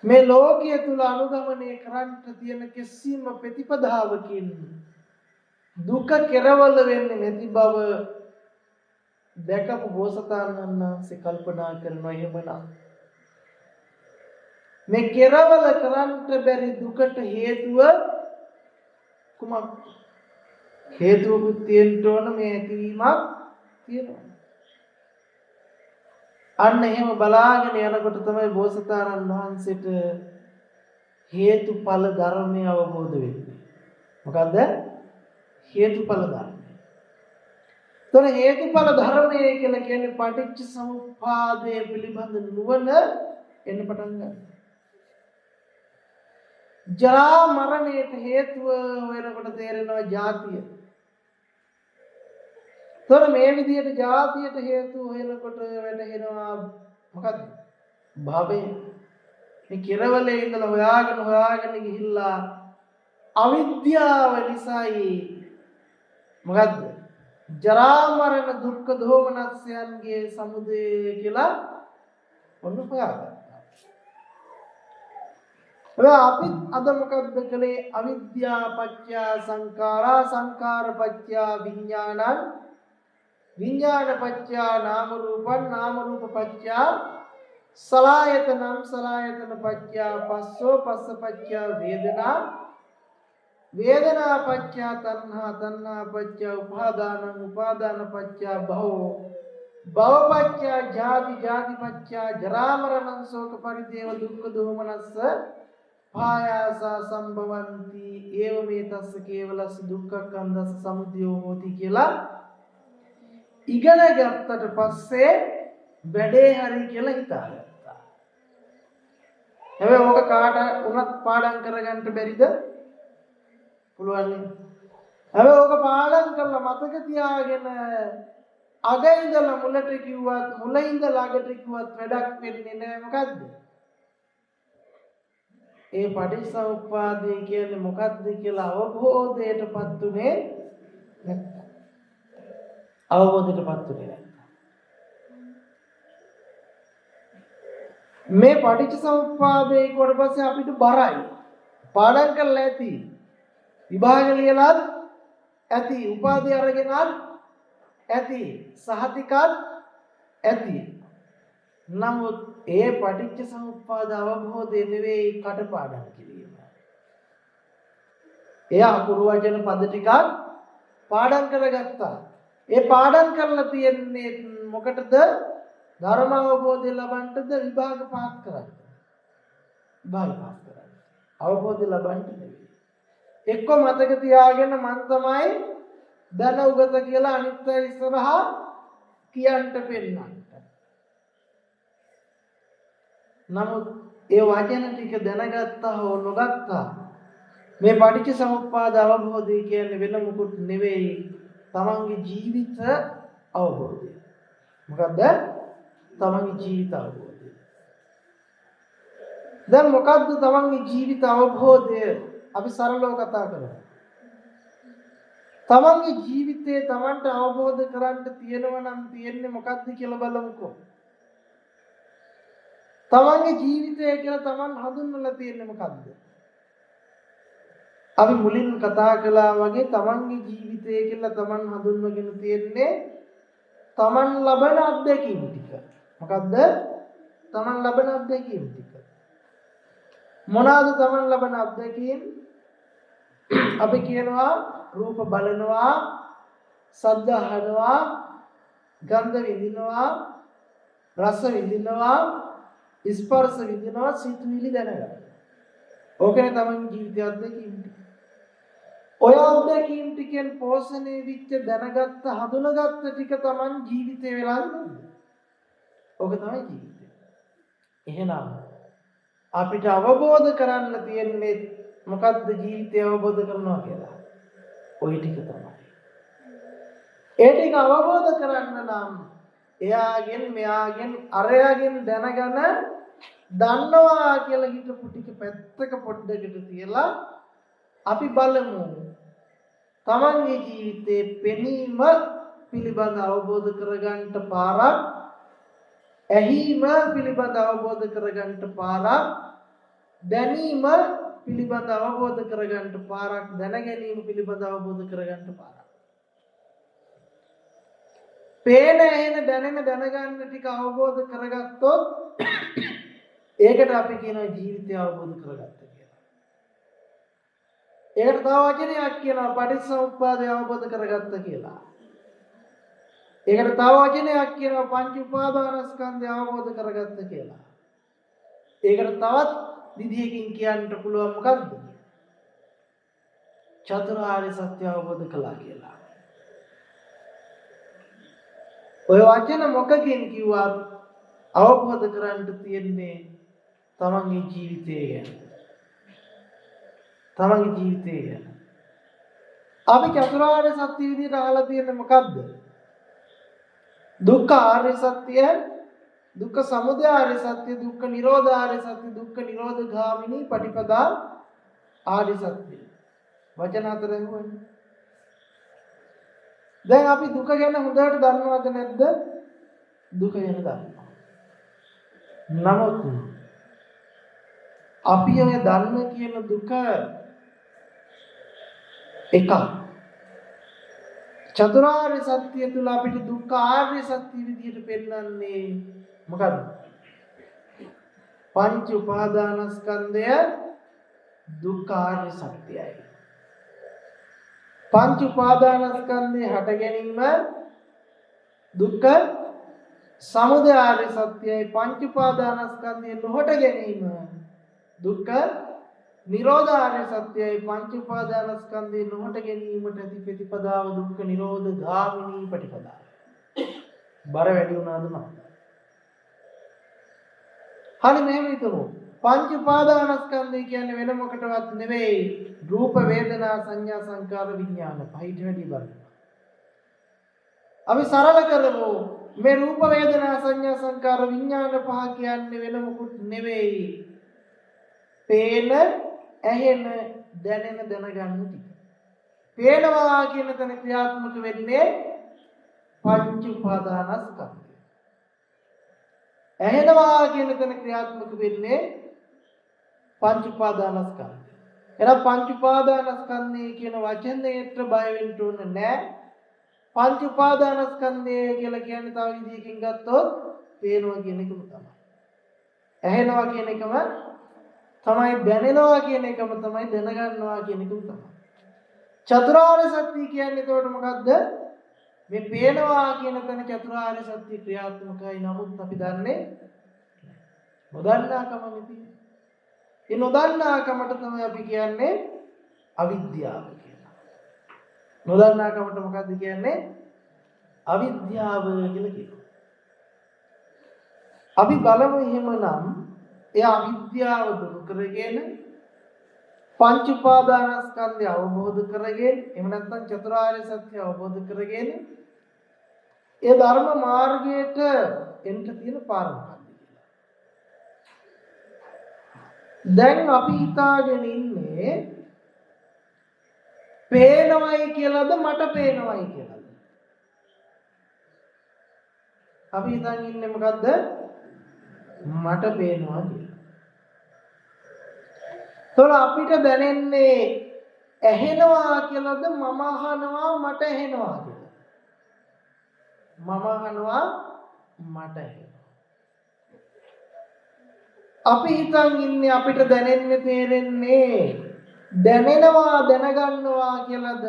මේ ලෝකයේ තුල අනුගමනය කරන්නට තියෙන කිසිම ප්‍රතිපදාවකින් දුක කෙරවල වෙන්නේ නැති බව දැකපු බෝසතාණන් වහන්සේ කල්පනා කරනවා. එහෙමනම් මේ කෙරවල කරන්නට බැරි දුකට හේතුව කුමක්ද? හේතුවකුත් තියෙන්න ඕන, මේ ඇතිවීමක් තියෙනවා. අන්න එහෙම බලාගෙන යනකොට තමයි බෝසතාණන් වහන්සේට හේතුඵල ධර්මය අවබෝධ වෙන්නේ. මොකද්ද? හේතුඵල ධර්මය. තොර හේතුඵල ධර්මය කියලා කියන්නේ පටිච්ච සමුප්පාදය පිළිබඳ නුවණ එන්න පටන් ගන්නවා. ජරා මරණයට හේතුව වෙනකොට තේරෙනවා ජාතිය. තොර මේ විදිහට ජාතියට හේතු වෙනකොට වැටහෙනවා මොකද්ද? භවය. මේ කෙරවලේ ඉඳලා හොයාගෙන ගිහිල්ලා අවිද්‍යාව නිසායි මොකද්ද? ජරා මරණ දුක්ඛ දෝමනස්යන්ගේ සමුදය කියලා ඔන්න හොයාගත්තා. අපි අද මොකද්ද කළේ? අවිද්‍යා පත්‍ය සංඛාරා, සංඛාර පත්‍ය විඥානං, විඥාන පත්‍ය නාම රූපං, නාම රූප පත්‍ය සලආයතනං, සලආයතන පත්‍ය පස්සෝ, පස්ස පත්‍ය වේදනා, වේදනා පත්‍ය තණ්හා, තණ්හා පත්‍ය උපාදානං, උපාදාන පත්‍ය භවෝ, භව පත්‍ය ජාති, ජාති පත්‍ය ජරා මරණං, ශෝක පරිදේව දුක්ඛ දෝමනස්ස පායාස සම්භවಂತಿ ඒව මේ තස්ස කේවලස් දුක්ඛක්ඛන්දස සමුදයෝ හෝති කියලා ඉගෙන ගත්තට පස්සේ වැඩේ හරි කියලා හිතාගත්තා. හැබැයි ඕක කාට උනත් පාඩම් කරගන්න බැරිද? පුළුවන් නේ. හැබැයි ඕක පාඩම් කරලා මතක තියාගෙන අග ඉඳලා මුලට කිව්වත්, මුල ඉඳලා අගට කිව්වත් වැඩක් වෙන්නේ නැහැ. මොකද්ද? ඒ පටිච්චසමුප්පාදය කියන්නේ මොකක්ද කියලා අවබෝධයටපත් උනේ නැත්නම් අවබෝධයටපත් උනේ නැත්නම් මේ පටිච්චසමුප්පාදේ ඊට පස්සේ අපිට බරයි. පාඩම් කරලා ඇති, විභාග ලියලත් ඇති, උපාධිය අරගෙනත් ඇති, සහතිකත් ඇති. නමුත් ඒ පටිච්ච සමුප්පාද අවබෝධය නෙවෙයි කටපාඩම් කිරීම. එයා අකුරු වචන පද ටිකක් පාඩම් කරගත්තා. ඒ පාඩම් කරලා තියෙන්නේ මොකටද? ධර්ම අවබෝධය ලබන්නද, විභාග පාස් කරන්න. විභාග පාස් කරන්න. අවබෝධය ලබන්න නෙවෙයි. එක්ක මතක තියාගෙන මං තමයි දන උගත කියලා අනිත් අය ඉස්සරහා කියන්න පෙන්නන්න. නමුත් ඒ වචන ටික දැනගත්තා හෝ නොගත්තා මේ පටිච්ච සමුප්පාද අවබෝධය කියන්නේ වෙන මොකුත් නෙවෙයි, තමන්ගේ ජීවිත අවබෝධය. මොකද්ද? තමන්ගේ ජීවිත අවබෝධය. දැන් මොකද්ද තමන්ගේ ජීවිත අවබෝධය? අපි සරලව කතා කරමු. තමන්ගේ ජීවිතේ තමන්ට අවබෝධ කරගන්න තියෙනවා නම් තියෙන්නේ මොකක්ද කියලා බලමුකෝ. තමන්ගේ ජීවිතය කියලා තමන් හඳුන්වලා තියෙන්නේ මොකක්ද? අපි මුලින් කතා කළා වගේ තමන්ගේ ජීවිතය කියලා තමන් හඳුන්වගෙන තියෙන්නේ තමන් ලබන අත්දැකීම් ටික. මොකද්ද? තමන් ලබන අත්දැකීම් ටික. මොනවාද තමන් ලබන අත්දැකීම්? අපි කියනවා රූප බලනවා, ශබ්ද අහනවා, ගන්ධ විඳිනවා, රස විඳිනවා, ස්පර්ශ විඳිනවා, සිතුවිලි දැනගන්නවා. ඕකනේ තමන්ගේ ජීවිතය අත්දැකීම් ටික. ඔය අත්දැකීම් ටිකෙන් පෝෂණය වෙච්ච දැනගත්ත හඳුනාගත්ත ටික තමන් ජීවිතේ වෙලා ඉන්නේ. ඕක තමයි ජීවිතය. එහෙනම් අපිට අවබෝධ කරන්න තියෙන්නේ මොකද්ද ජීවිතය අවබෝධ කරනවා කියලා? ওই ටික තමයි. ඒ ටික අවබෝධ කරන්න නම් එයාගෙන් මෙයාගෙන් අරයාගෙන් දැනගෙන දන්නවා කියලා හිතපු ටික පැත්තක පොඩ්ඩකට තියලා අපි බලමු තමන්ගේ ජීවිතේ පෙනීම පිළිබඳ අවබෝධ කරගන්න පාරක්, ඇහිම පිළිබඳ අවබෝධ කරගන්න පාරක්, දැනීම පිළිබඳ අවබෝධ කරගන්න පාරක්, දැනගැනීම පිළිබඳ අවබෝධ කරගන්න පාරක්. පේන ඇහෙන දැනෙන දැනගන්න ටික අවබෝධ කරගත්තොත් ඒකට අපි කියනවා ජීවිතය අවබෝධ කරගත්තා කියලා. ඒකට තව වචනයක් කියනවා පටිච්චසමුප්පාදය අවබෝධ කරගත්තා කියලා. ඒකට තව වචනයක් කියනවා පංච උපාදානස්කන්ධය අවබෝධ කරගත්තා කියලා. ඒකට තවත් විදිහකින් කියන්න පුළුවන් මොකද්ද? චතුරාර්ය සත්‍ය අවබෝධ කළා කියලා. ඔය වචන මොකකින් කිව්වත් අවබෝධ කරගන්න තියෙන්නේ තමන්ගේ ජීවිතය ගැන. තමන්ගේ ජීවිතය ගැන. අපි චතුරාර්ය සත්‍ය විදිහට අහලා තියෙන්නේ මොකද්ද? දුක්ඛ ආර්ය සත්‍ය, දුක්ඛ සමුදය ආර්ය සත්‍ය, දුක්ඛ නිරෝධ ආර්ය සත්‍ය, දුක්ඛ නිරෝධ ගාමිනී පටිපදා ආර්ය සත්‍ය. වචන හතරෙන් වෙන්නේ. දැන් අපි දුක ගැන හොඳට දන්නවද නැද්ද? දුක ගැන දන්නවා. නමුත් අපි ඔය දන්න කියන දුක එකක්. චතුරාර්ය සත්‍ය තුල අපිට දුක්ඛ ආර්ය සත්‍ය විදිහට පෙන්වන්නේ මොකද්ද? පංච උපාදානස්කන්ධය දුක්ඛ ආර්ය සත්‍යයි. පංච උපාදානස්කන්ධේ හට ගැනීම දුක්ඛ සමුදය ආර්ය සත්‍යයි. පංච උපාදානස්කන්ධේ නොහට ගැනීම දුක්ඛ නිරෝධ ආර්ය සත්‍යයි. පංච උපාදානස්කන්ධේ නොහට ගැනීමට ඇති ප්‍රතිපදාව දුක්ඛ නිරෝධ ගාමිනී ප්‍රතිපදාව. බර වැඩි වුණාද මම? හරි මෙහෙම හිතමු. පංච උපාදානස්කන්ධය කියන්නේ වෙන මොකටවත් නෙවෙයි. රූප වේදනා සංඥා සංකාර විඥාන පහිට වැඩි බලන්න. අපි සරල කරමු. මේ රූප වේදනා සංඥා සංකාර විඥාන පහ කියන්නේ වෙන මොකුත් නෙවෙයි. පේන, ඇහෙන, දැනෙන දැනගන්න ටික. පේනවා කියන තැන ක්‍රියාත්මක වෙන්නේ පංච උපාදානස්කන්ධය. ඇහෙනවා කියන තැන ක්‍රියාත්මක වෙන්නේ පංච උපාදානස්කන්ධය. එහෙනම් පංච උපාදානස්කන්ධය කියන වචනයට බය වෙන්න ඕනේ නැහැ. පංච උපාදානස්කන්ධය කියලා කියන්නේ තව විදිහකින් ගත්තොත් පේනවා කියන එකම තමයි. ඇහෙනවා කියන එකම තමයි, දැනෙනවා කියන එකම තමයි, දැනගන්නවා කියන එකම තමයි. චතුරාර්ය සත්‍ය කියන්නේ එතකොට මොකද්ද? මේ පේනවා කියන තැන චතුරාර්ය සත්‍ය ක්‍රියාත්මකයි. නමුත් අපි දන්නේ නොදන්නාකම නෙති. ඒ නොදන්නාකමට තමයි අපි කියන්නේ අවිද්‍යාව කියලා. නොදන්නාකමට මොකද්ද කියන්නේ? අවිද්‍යාව කියලා කියනවා. අපි බලමු එහෙමනම් ඒ අවිද්‍යාව දුරු කරගෙන පංච උපාදානස්කන්ධය අවබෝධ කරගෙන, එහෙම නැත්නම් චතුරාර්ය සත්‍ය අවබෝධ කරගෙන ඒ ධර්ම මාර්ගයට එන්න තියෙන පාර මොකක්ද කියලා. දැන් අපි හිතාගෙන ඉන්නේ පේනවයි කියලාද මට පේනවයි කියලාද? අපි හිතන් ඉන්නේ මොකද්ද? මට පේනවා කියලා. තොර අපිට දැනෙන්නේ ඇහෙනවා කියලාද මම අහනවා මට ඇහෙනවා කියලා? මම අහනවා මට ඇහෙනවා. අපි හිතන් ඉන්නේ අපිට දැනෙන්නේ තේරෙන්නේ දැනෙනවා දැනගන්නවා කියලාද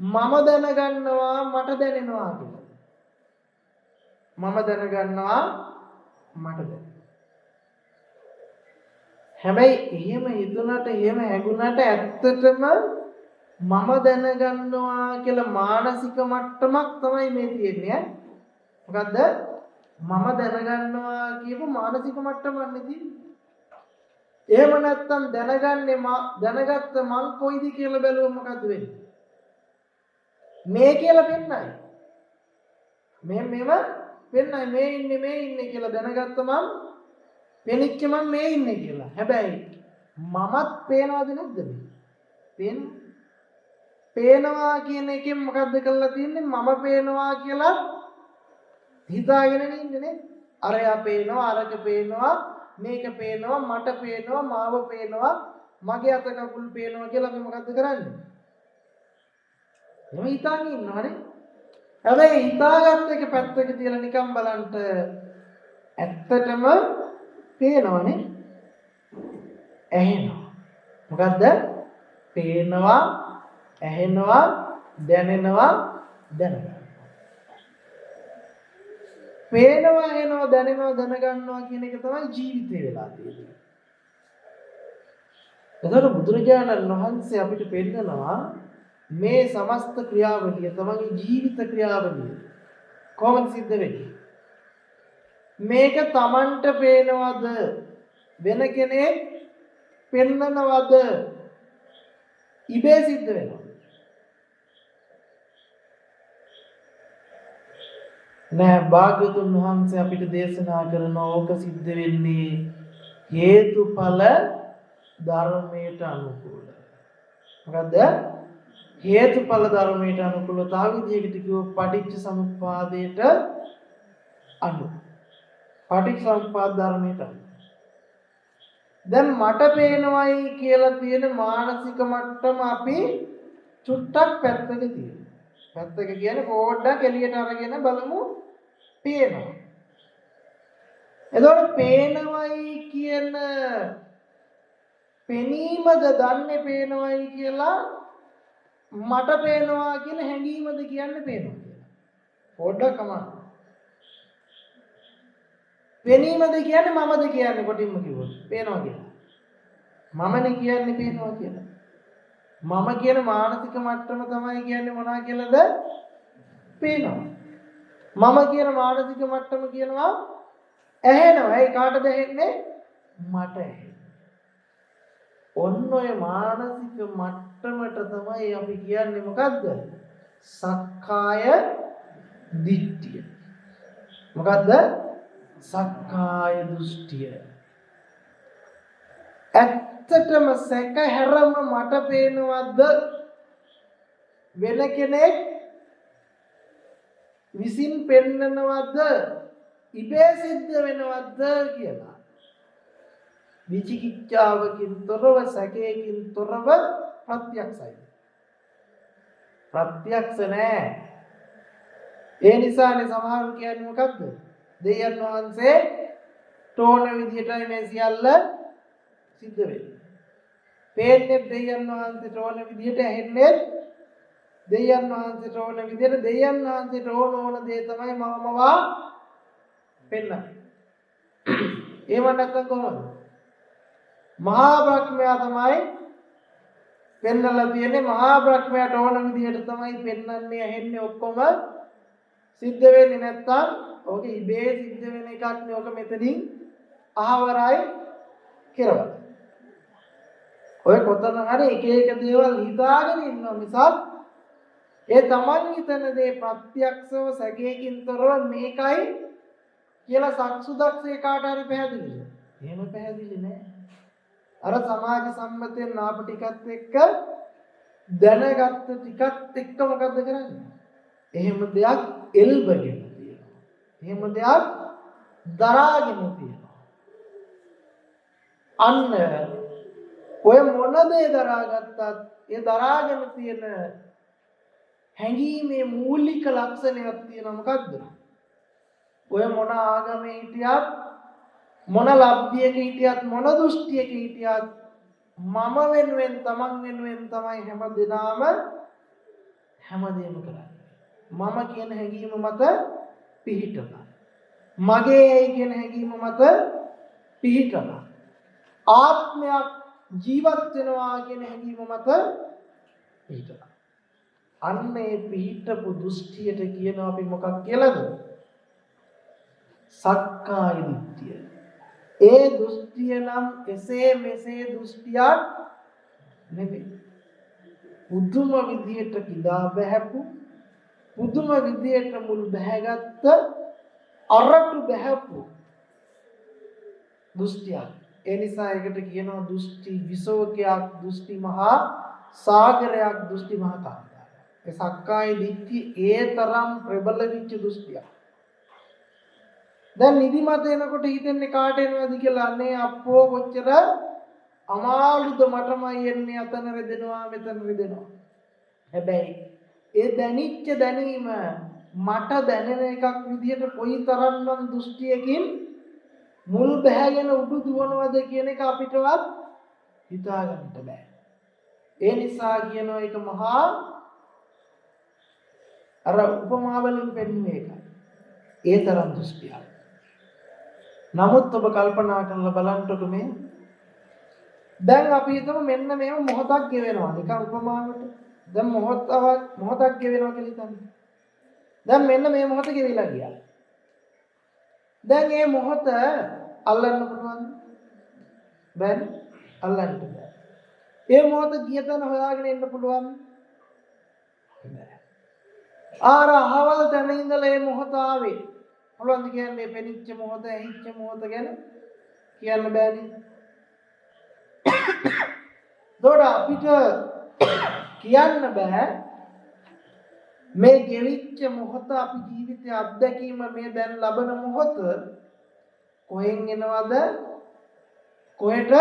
මම දැනගන්නවා මට දැනෙනවා කියලාද? මම දැනගන්නවා මට දැනෙනවා. හැබැයි එහෙම හිතුණාට එහෙම හැඟුණාට ඇත්තටම මම දැනගන්නවා කියලා මානසික මට්ටමක් තමයි මේ තියෙන්නේ. මොකද්ද? මම දැනගන්නවා කියපු මානසික මට්ටමක් නේ තියෙන්නේ. එහෙම නැත්තම් දැනගත්ත මං කොයිද කියලා බැලුවොත් මොකද්ද වෙන්නේ? මේ කියලා පෙන්නයි. මෙම පෙන්නයි මේ ඉන්නේ කියලා දැනගත්ත මං පෙනිච්ච මං මේ ඉන්නේ කියලා. හැබැයි මමත් පේනවද නැද්ද මේ? පේනවා කියන එකෙන් මොකද්ද කරලා තියෙන්නේ? මම පේනවා කියලා හිතාගෙන ඉන්නේ නේ. අරයා පේනවා, අරක පේනවා, මේක පේනවා, මට පේනවා, මාව පේනවා, මගේ අත කකුල් පේනවා කියලා අපි මොකද්ද කරන්නේ? එහම හිතාගෙන ඉන්නවනේ. හැබැයි හිතාගත්ත එක පැත්තක තියලා නිකන් බලන්න ඇත්තටම පේනවනේ. ඇහෙනවා. මොකද්ද? පේනවා, ඇහෙනවා, දැනෙනවා, දැනගන්නවා. පේනවා, ඇහෙනවා, දැනෙනවා, දැනගන්නවා කියන එක තමයි ජීවිතේ වෙලා තියෙන්නේ. එතකොට බුදුරජාණන් වහන්සේ අපිට පෙන්නනවා මේ සමස්ත ක්‍රියාවලිය තමන්ගේ ජීවිත ක්‍රියාවලිය කොහොමද සිද්ධ වෙන්නේ? මේක තමන්ට පේනවද? වෙන කෙනෙක් පෙන්නනවද? ඉබේ සිද්ධ වෙනවා. නෑ භාග්‍යවතුන් වහන්සේ අපිට දේශනා කරන ඕක සිද්ධ වෙන්නේ හේතුඵල ධර්මයට අනුකූල. මොකද්ද? හේතුඵල ධර්මයට අනුකූල තව විදිහකට කිව්වොත් පටිච්ච සමුප්පාදයට අනුව. පටිච්ච සමුප්පාද ධර්මයට අනුව. දැන් මට පේනවයි කියලා තියෙන මානසික මට්ටම අපි චුට්ටක් පැත්තක තියෙනවා. පැත්තක කියන්නේ පොඩ්ඩක් එළියට අරගෙන බලමු පේනවා. එතකොට පේනවයි කියන පෙනීමද දන්නේ පේනවයි කියලා මට පේනවා කියන හැඟීමද කියන්නේ පේනවා කියලා. පොඩ්ඩක් අමාරු. පෙනීමද කියන්නේ මමද කියන්නේ කොටින්ම කිව්වොත් පේනවා කියලා. මමනේ කියන්නේ පේනවා කියලා. මම කියන මානසික මට්ටම තමයි කියන්නේ මොනවා කියලාද? පේනවා. මම කියන මානසික මට්ටම කියනවා ඇහෙනවා. ඒ කාටද ඇහෙන්නේ? මට ඇහෙන්නේ. ඔන්න ඔය මානසික මට්ටමට තමයි අපි කියන්නේ මොකද්ද? සක්කාය දිට්ඨිය. මොකද්ද? සක්කාය දෘෂ්ටිය. ඇත්තටම සැක හැරම මට පේනවද? වෙන කෙනෙක් විසින් පෙන්නනවද? ඉබේ සිද්ධ වෙනවද කියලා. විචිකිච්ඡාවකින් තොරව සැකයකින් තොරව ප්‍රත්‍යක්ෂයි. ප්‍රත්‍යක්ෂ නෑ. ඒ නිසානේ සමහරු කියන්නේ මොකද්ද? දෙයයන් වහන්සේ තෝරන විදිහටයි මේ සියල්ල සිද්ධ වෙන්නේ. පේන්නේ දෙයයන් වහන්සේට ඕන විදිහට, ඇහෙන්නේ දෙයයන් වහන්සේට ඕන විදිහට. දෙයයන් වහන්සේට ඕන දේ තමයි මමවා පෙන්නන්නේ. ඒව නැත්නම් කොහොමද? මහා බ්‍රහ්මයා තමයි පෙන්නලා තියෙන්නේ. මහා බ්‍රහ්මයාට ඕන විදිහට තමයි පෙන්නන්නේ, ඇහෙන්නේ ඔක්කොම සිද්ධ වෙන්නේ. නැත්නම් ඕක ඉබේ සිද්ධ වෙන එකක් නේ. ඕක මෙතනින් අහවරයි කියලා. ඔය කොතන හරි එක එක දේවල් හිතාගෙන ඉන්නවා මිසක් ඒ තමන් හිතන දේ ප්‍රත්‍යක්ෂව සැකයකින් තොරව මේකයි කියලා සක්සුදක්ෂේ කාට හරි පැහැදිලිද? එහෙම පැහැදිලි නෑ. අර සමාජ සම්මතයෙන් ආපු ටිකත් එක්ක දැනගත්ත ටිකත් එක්ක මොකද්ද කරන්නේ? එහෙම දෙයක් එල්බගෙන තියෙනවා. එහෙම දෙයක් දරාගෙන තියෙනවා. අන්න ඔය මොන දේ දරාගත්තත් ඒ දරාගෙන තියෙන හැඟීමේ මූලික ලක්ෂණයක් තියෙනවා. මොකද්ද? ඔය මොන ආගමේ හිටියත් මොන ලබ්ධියක හිටියත් මොන දෘෂ්ටියක හිටියත් මම වෙනුවෙන් තමන් වෙනුවෙන් තමයි හැමදේම කරන්නේ. මම කියන හැඟීම මත පිහිටලා. මගේ කියන හැඟීම මත පිහිටලා. ආත්මයක් ජීවත් වෙනවා කියන හැඟීම මත පිහිටලා. අන්නේ පිහිටපු දෘෂ්ටියට කියනවා අපි මොකක් කියලාද? සක්කාය දිට්ඨිය. ඒ දෘෂ්ටිය නම් එසේ මෙසේ දෘෂ්ටියක් නෙමෙයි. පුදුම විදියට කිදා බහැපු, පුදුම විදියට මුල් බහැගත්ත, අරටු බහැපු දෘෂ්ටියක්. ඒ නිසා ඒකට කියනවා දෘෂ්ටි විසෝකයක්, දෘෂ්ටි මහා සාගරයක්, දෘෂ්ටි මහා කාන්තාරයක්. ඒ සක්කාය දිට්ඨිය ඒ තරම් ප්‍රබල විච්ච දෘෂ්ටියක්. දැන් නිදිමත එනකොට හිතෙන්නේ කාට එනවද කියලා. අනේ අප්පෝ කොච්චර අමාරුද මටමයි එන්නේ, අතන රෙදෙනවා මෙතන රෙදෙනවා. හැබැයි ඒ දැනිච්ච දැනීම මට දැනෙන එකක් විදිහට කොයි තරම්නම් දෘෂ්ටියකින් මුල් බැහැගෙන උඩු දුවනවද කියන එක අපිටවත් හිතා ගන්න බෑ. ඒ නිසා කියනවා ඒක මහා අර උපමාවලින් පෙන්වන්නේ ඒකයි. ඒ තරම් දෘෂ්ටියක්. නමුත් ඔබ කල්පනා කරලා බලන්නකො මේ දැන් අපි හිතමු මෙන්න මේව මොහොතක් ගෙවෙනවා නිකන් උපමාවට. දැන් මොහොතක් ගෙවෙනවා කියලා හිතන්න. දැන් මෙන්න මේ මොහොත ගෙවිලා ගියා. දැන් මේ මොහොත අල්ලන්න පුළුවන්ද? බැරි. අල්ලන්න බෑ. මේ මොහොත ගිය තැන හොයාගෙන ඉන්න පුළුවන්ද? බෑ. ආර අහවල් තැන ඉඳලා මේ මොහොත ආවේ. පුළුවන්ද කියන්නේ පෙනිච්ච මොහොත, ඇහිච්ච මොහොත ගැන කියන්න බෑනේ. දොඩ අපිට කියන්න බෑ මේ ගෙවිච්ච මොහොත අපි ජීවිතයේ අත්දැකීම මේ දැන් ලබන මොහොත කොහෙන් එනවද කොහෙට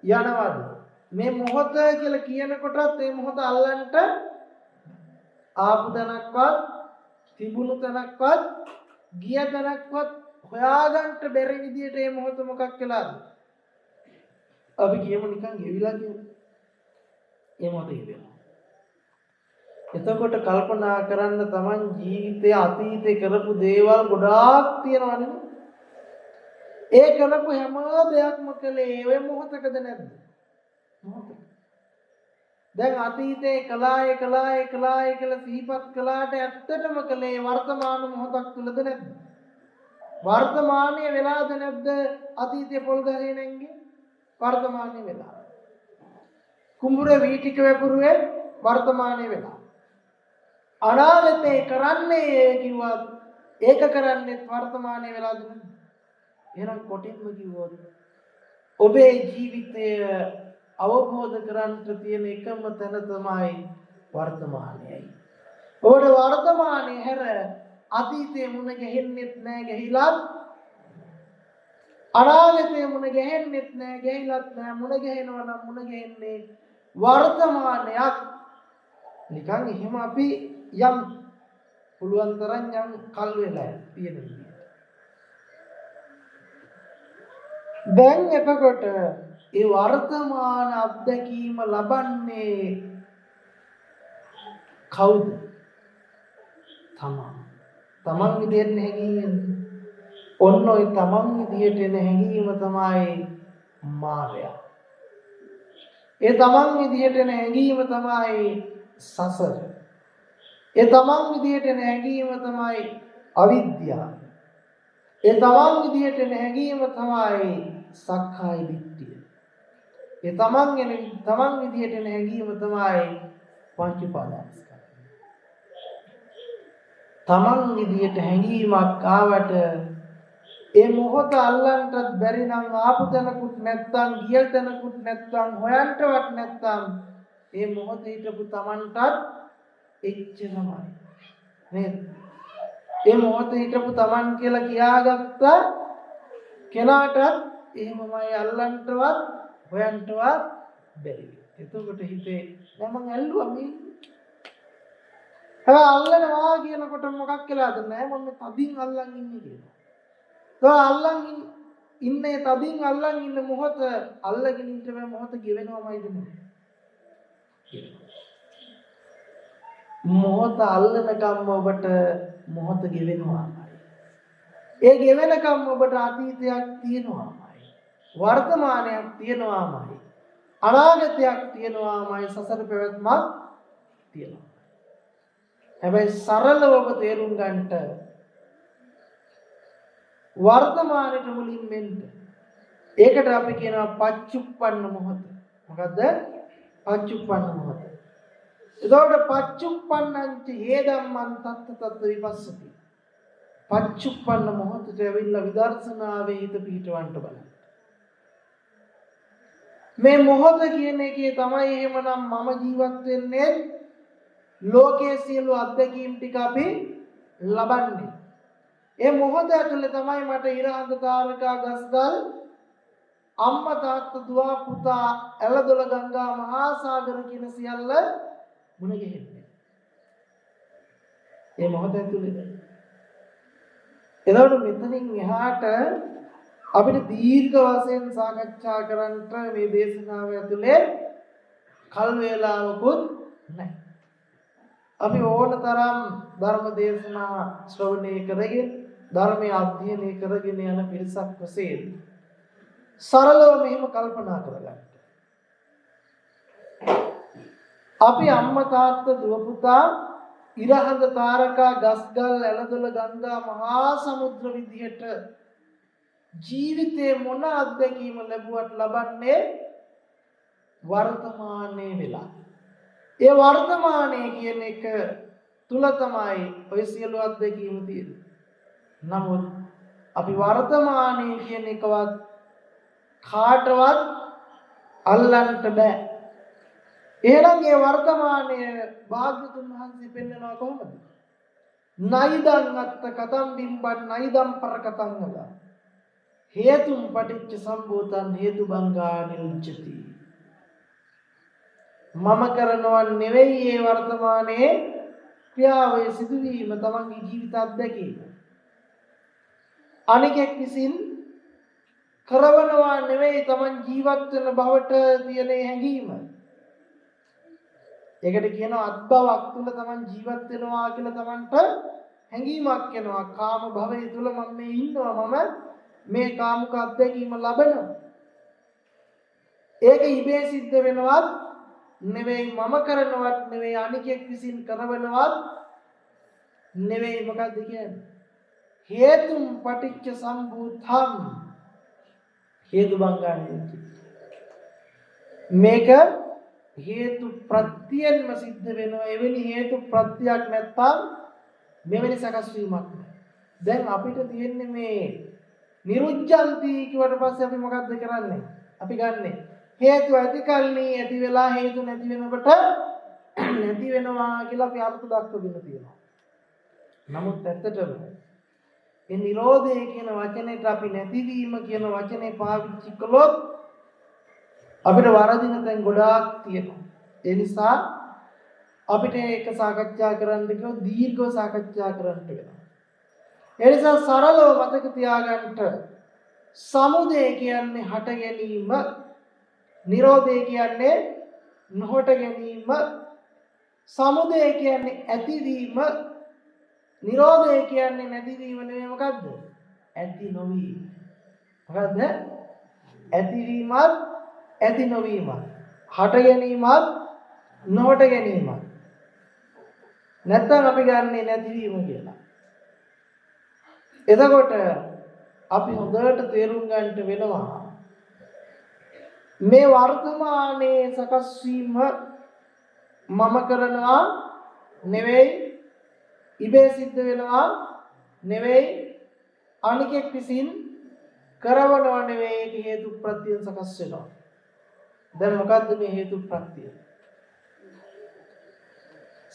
යනවද මේ මොහොත කියලා කියනකොටත් මේ මොහොත අල්ලන්නට ආපු තැනක්වත් තිබුණු තැනක්වත් ගිය තැනක්වත් හොයාගන්න බැරි විදියට මේ මොහොත මොකක් කළාද? අපි කියමු නිකන් ගෙවිලා කියලා. ඒ මොහොත ගෙවෙනවා. එතකොට කල්පනා කරන්න Taman ජීවිතයේ අතීතේ කරපු දේවල් ගොඩාක් තියෙනවනේ. ඒ කරපු හැම දෙයක්ම කළේ ඔය මොහොතකද නැද්ද? මොහොතක. දැන් අතීතේ කළා කියලා සිහිපත් කළාට ඇත්තටම කළේ වර්තමාන මොහොතක් තුලද නැද්ද? වර්තමානයේ වෙලාද නැද්ද? අතීතේ පොල් ගහේ නැංගේ වර්තමානයේ වෙලා. කුඹුරේ වීටික වැපුරුවේ වර්තමානයේ වෙලා. අනාගතේ කරන්නේ කිව්වත් ඒක කරන්නේ වර්තමානයේ වෙලාද නැද්ද? එහෙනම් කොටින්ම කිව්වොත් ඔබේ ජීවිතය අවබෝධ කරගන්න තියෙන එකම තැන තමයි වර්තමානයයි. ඔබට වර්තමානයේ හැර අතීතයේ මුණ ගැහෙන්නෙත් නෑ ගැහිලත් අනාගතයේ මුණ ගැහෙන්නෙත් නෑ ගැහිලත් නෑ මුණ ගැහෙනවා නම් මුණ ගැහෙන්නේ වර්තමානයක්. නිකන් එහෙම අපි යම් පුළුවන් තරම් යම් කල් වෙලා තියෙන විදිහට. දැන් එතකොට ඒ වර්තමාන අත්දැකීම ලබන්නේ කවුද? තමන් විදියට හැඟීම. ඔන්න ඔය තමන් විදියට එන හැඟීම තමයි මායя. ඒ තමන් විදියට එන හැඟීම තමයි සසර. ඒ තමන් විදියට එන හැඟීම තමයි අවිද්‍යාව. ඒ තමන් විදියට එන හැඟීම තමයි සක්කාය දිට්ඨිය. ඒ තමන් විදියට එන හැඟීම තමයි පංච උපාදානස්කන්ධය. තමන් විදියට හැඟීමක් ආවට ඒ මොහොත අල්ලන්නත් බැරි නම් ආපු තැනකුත් නැත්තම් ගිය තැනකුත් නැත්තම් හොයන්නවත් නැත්තම් ඒ මොහොතේ හිටපු Tamanටත් එච්චරමයි නේද? ඒ මොහොතේ හිටපු Taman කියලා කියාගත්ත කෙනාටත් එහෙමමයි අල්ලන්නවත් හොයන්නවත් බැරි. එතකොට හිතේ දැන් මං ඇල්ලුවා මේ අල්ලනවා කියනකොට මොකක් කියලාද නෑ මම තදින් අල්ලන් ඉන්නේ කියලා. ඒ අල්ලන් ඉන්නේ තදින් අල්ලන් ඉන්න මොහොත අල්ලගෙන ඉන්න බෑ මොහොත ගෙවෙනවමයිද නේ? මොහොත අල්ලනකම් ඔබට මොහොත ගෙවෙනවාමයි. ඒ ගෙවෙනකම් ඔබට අතීතයක් තියෙනවාමයි. වර්තමානයක් තියෙනවාමයි. අනාගතයක් තියෙනවාමයි. සසර පැවැත්මක් තියෙනවා. හැබැයි සරලව ඔබ තේරුම් ගන්නට වර්තමානයේ මුලින් මෙන්න ඒකට අපි කියනවා පච්චුප්පන්න මොහොත. මොකද්ද? පච්චුප්පන්න මොහොත. එතකොට පච්චුප්පන්නංච හේදම්මන් තත්ත තත්ත විපස්සති. පච්චුප්පන්න මොහොතට ඇවිල්ලා විදර්ශනාවේ හිත පිහිටවන්න බලන්න. මේ මොහොත කියන එකේ තමයි එහෙමනම් මම ජීවත් වෙන්නේ ලෝකයේ සියලු අත්දැකීම් ටික අපි ලබන්නේ. ඒ මොහොත ඇතුලේ තමයි මට ඉරහඳ තාරකා ගස්ගල් අම්මා තාත්තා දුව පුතා එළදොල ගංගා මහා සාගර කියන සියල්ල මුණ ගැහෙන්නේ. ඒ මොහොත ඇතුලේ. එතකොට මෙතනින් එහාට අපිට දීර්ඝ වශයෙන් සාකච්ඡා කරන්නට මේ දේශනාව ඇතුලේ කල් වේලාවකුත් නැහැ. අපි ඕනතරම් ධර්ම දේශනා ශ්‍රවණය කරගෙන ධර්මය අධ්‍යයනය කරගෙන යන පිරිසක් වශයෙන් සරලව මෙහෙම කල්පනා කරගන්න. අපි අම්මා තාත්තා දුව පුතා ඉරහඳ තාරකා ගස්ගල් එළදොල ගංගා මහා සමුද්‍ර විදියට ජීවිතේ මොන අත්දැකීම ලැබුවත් ලබන්නේ වර්තමානයේ වෙලා. ඒ වර්තමානයේ කියන එක තුල තමයි ඔය සියලු අත්දැකීම් තියෙන්නේ. නමුත් අපි වර්තමානයේ කියන එකවත් කාටවත් අල්ලන්න බෑ. එහෙනම් මේ වර්තමානයේ භාග්‍යතුන් වහන්සේ පෙන්නනවා කොහොමද? නයිදං අත්ත කතම් බිම්බන් නයිදම් පරකතං වදා. හේතුම් පටිච්ච සම්භූතං හේතු බංගා නිරුච්චති. මම කරනවා නෙවෙයි මේ වර්තමානයේ ක්‍රියාවේ සිදුවීම තමන්ගේ ජීවිත අත්දැකීම. අනිකෙක් විසින් කරවනවා නෙවෙයි තමන් ජීවත් වෙන බවට තියෙන හැඟීම. ඒකට කියනවා අත්බවක් තුල තමන් ජීවත් වෙනවා කියලා තමන්ට හැඟීමක් එනවා. කාම භවයේ තුල මම මේ ඉන්නවා මම මේ කාමුක අත්දැකීම ලබනවා. ඒක ඉබේ සිද්ධ වෙනවත් නෙවෙයි මම කරනවත් නෙවෙයි අනිකෙක් විසින් කරවනවත් නෙවෙයි. මොකද්ද කියන්නේ? හේතුම් පටිච්ච සම්භූතම් හේතු බංගාණය. මේක හේතු ප්‍රත්‍යයෙන්ම සිද්ධ වෙනවා. එවැනි හේතු ප්‍රත්‍යක් නැත්තම් මෙවැනි සකස් වීමක් නැහැ. දැන් අපිට තියෙන්නේ මේ නිරුච්ඡන්ති කියවට පස්සේ අපි මොකද්ද කරන්නේ? අපි ගන්නෙ හේතු ඇතිකල්ලි ඇති වෙලා හේතු නැති වෙනකොට නැති වෙනවා කියලා අපි අර්ථ දක්වගෙන තියෙනවා. නමුත් ඇත්තටම මේ නිරෝධය කියන වචනේට අපි නැතිවීම කියන වචනේ පාවිච්චි කළොත් අපිට වරදින තැන් ගොඩාක් තියෙනවා. ඒ නිසා අපිට ඒක සාකච්ඡා කරන්න කිව්වොත් දීර්ඝව සාකච්ඡා කරන්න වෙනවා. ඒ නිසා සරලව මතක තියාගන්න සමුදය කියන්නේ හට ගැනීම, නිරෝධය කියන්නේ නොහට ගැනීම, සමුදය කියන්නේ ඇතිවීම, නිරෝධය කියන්නේ නැතිවීම නෙවෙයි. මොකද්ද? ඇති නොවීම. මොකද්ද? ඇතිවීමත් ඇති නොවීමත්, හට ගැනීමත් නොහට ගැනීමත්. නැත්තම් අපි ගන්නේ නැතිවීම කියලා. එතකොට අපි හොඳට තේරුම් ගන්නට වෙනවා මේ වර්තමානයේ සකස් වීම මම කරනවා නෙවෙයි, ඉබේ සිද්ධ වෙනවා නෙවෙයි, අනිකෙක් විසින් කරවනවා නෙවෙයි. ඒක හේතු ප්‍රත්‍යයෙන් සකස් වෙනවා. දැන් මොකද්ද මේ හේතු ප්‍රත්‍යය?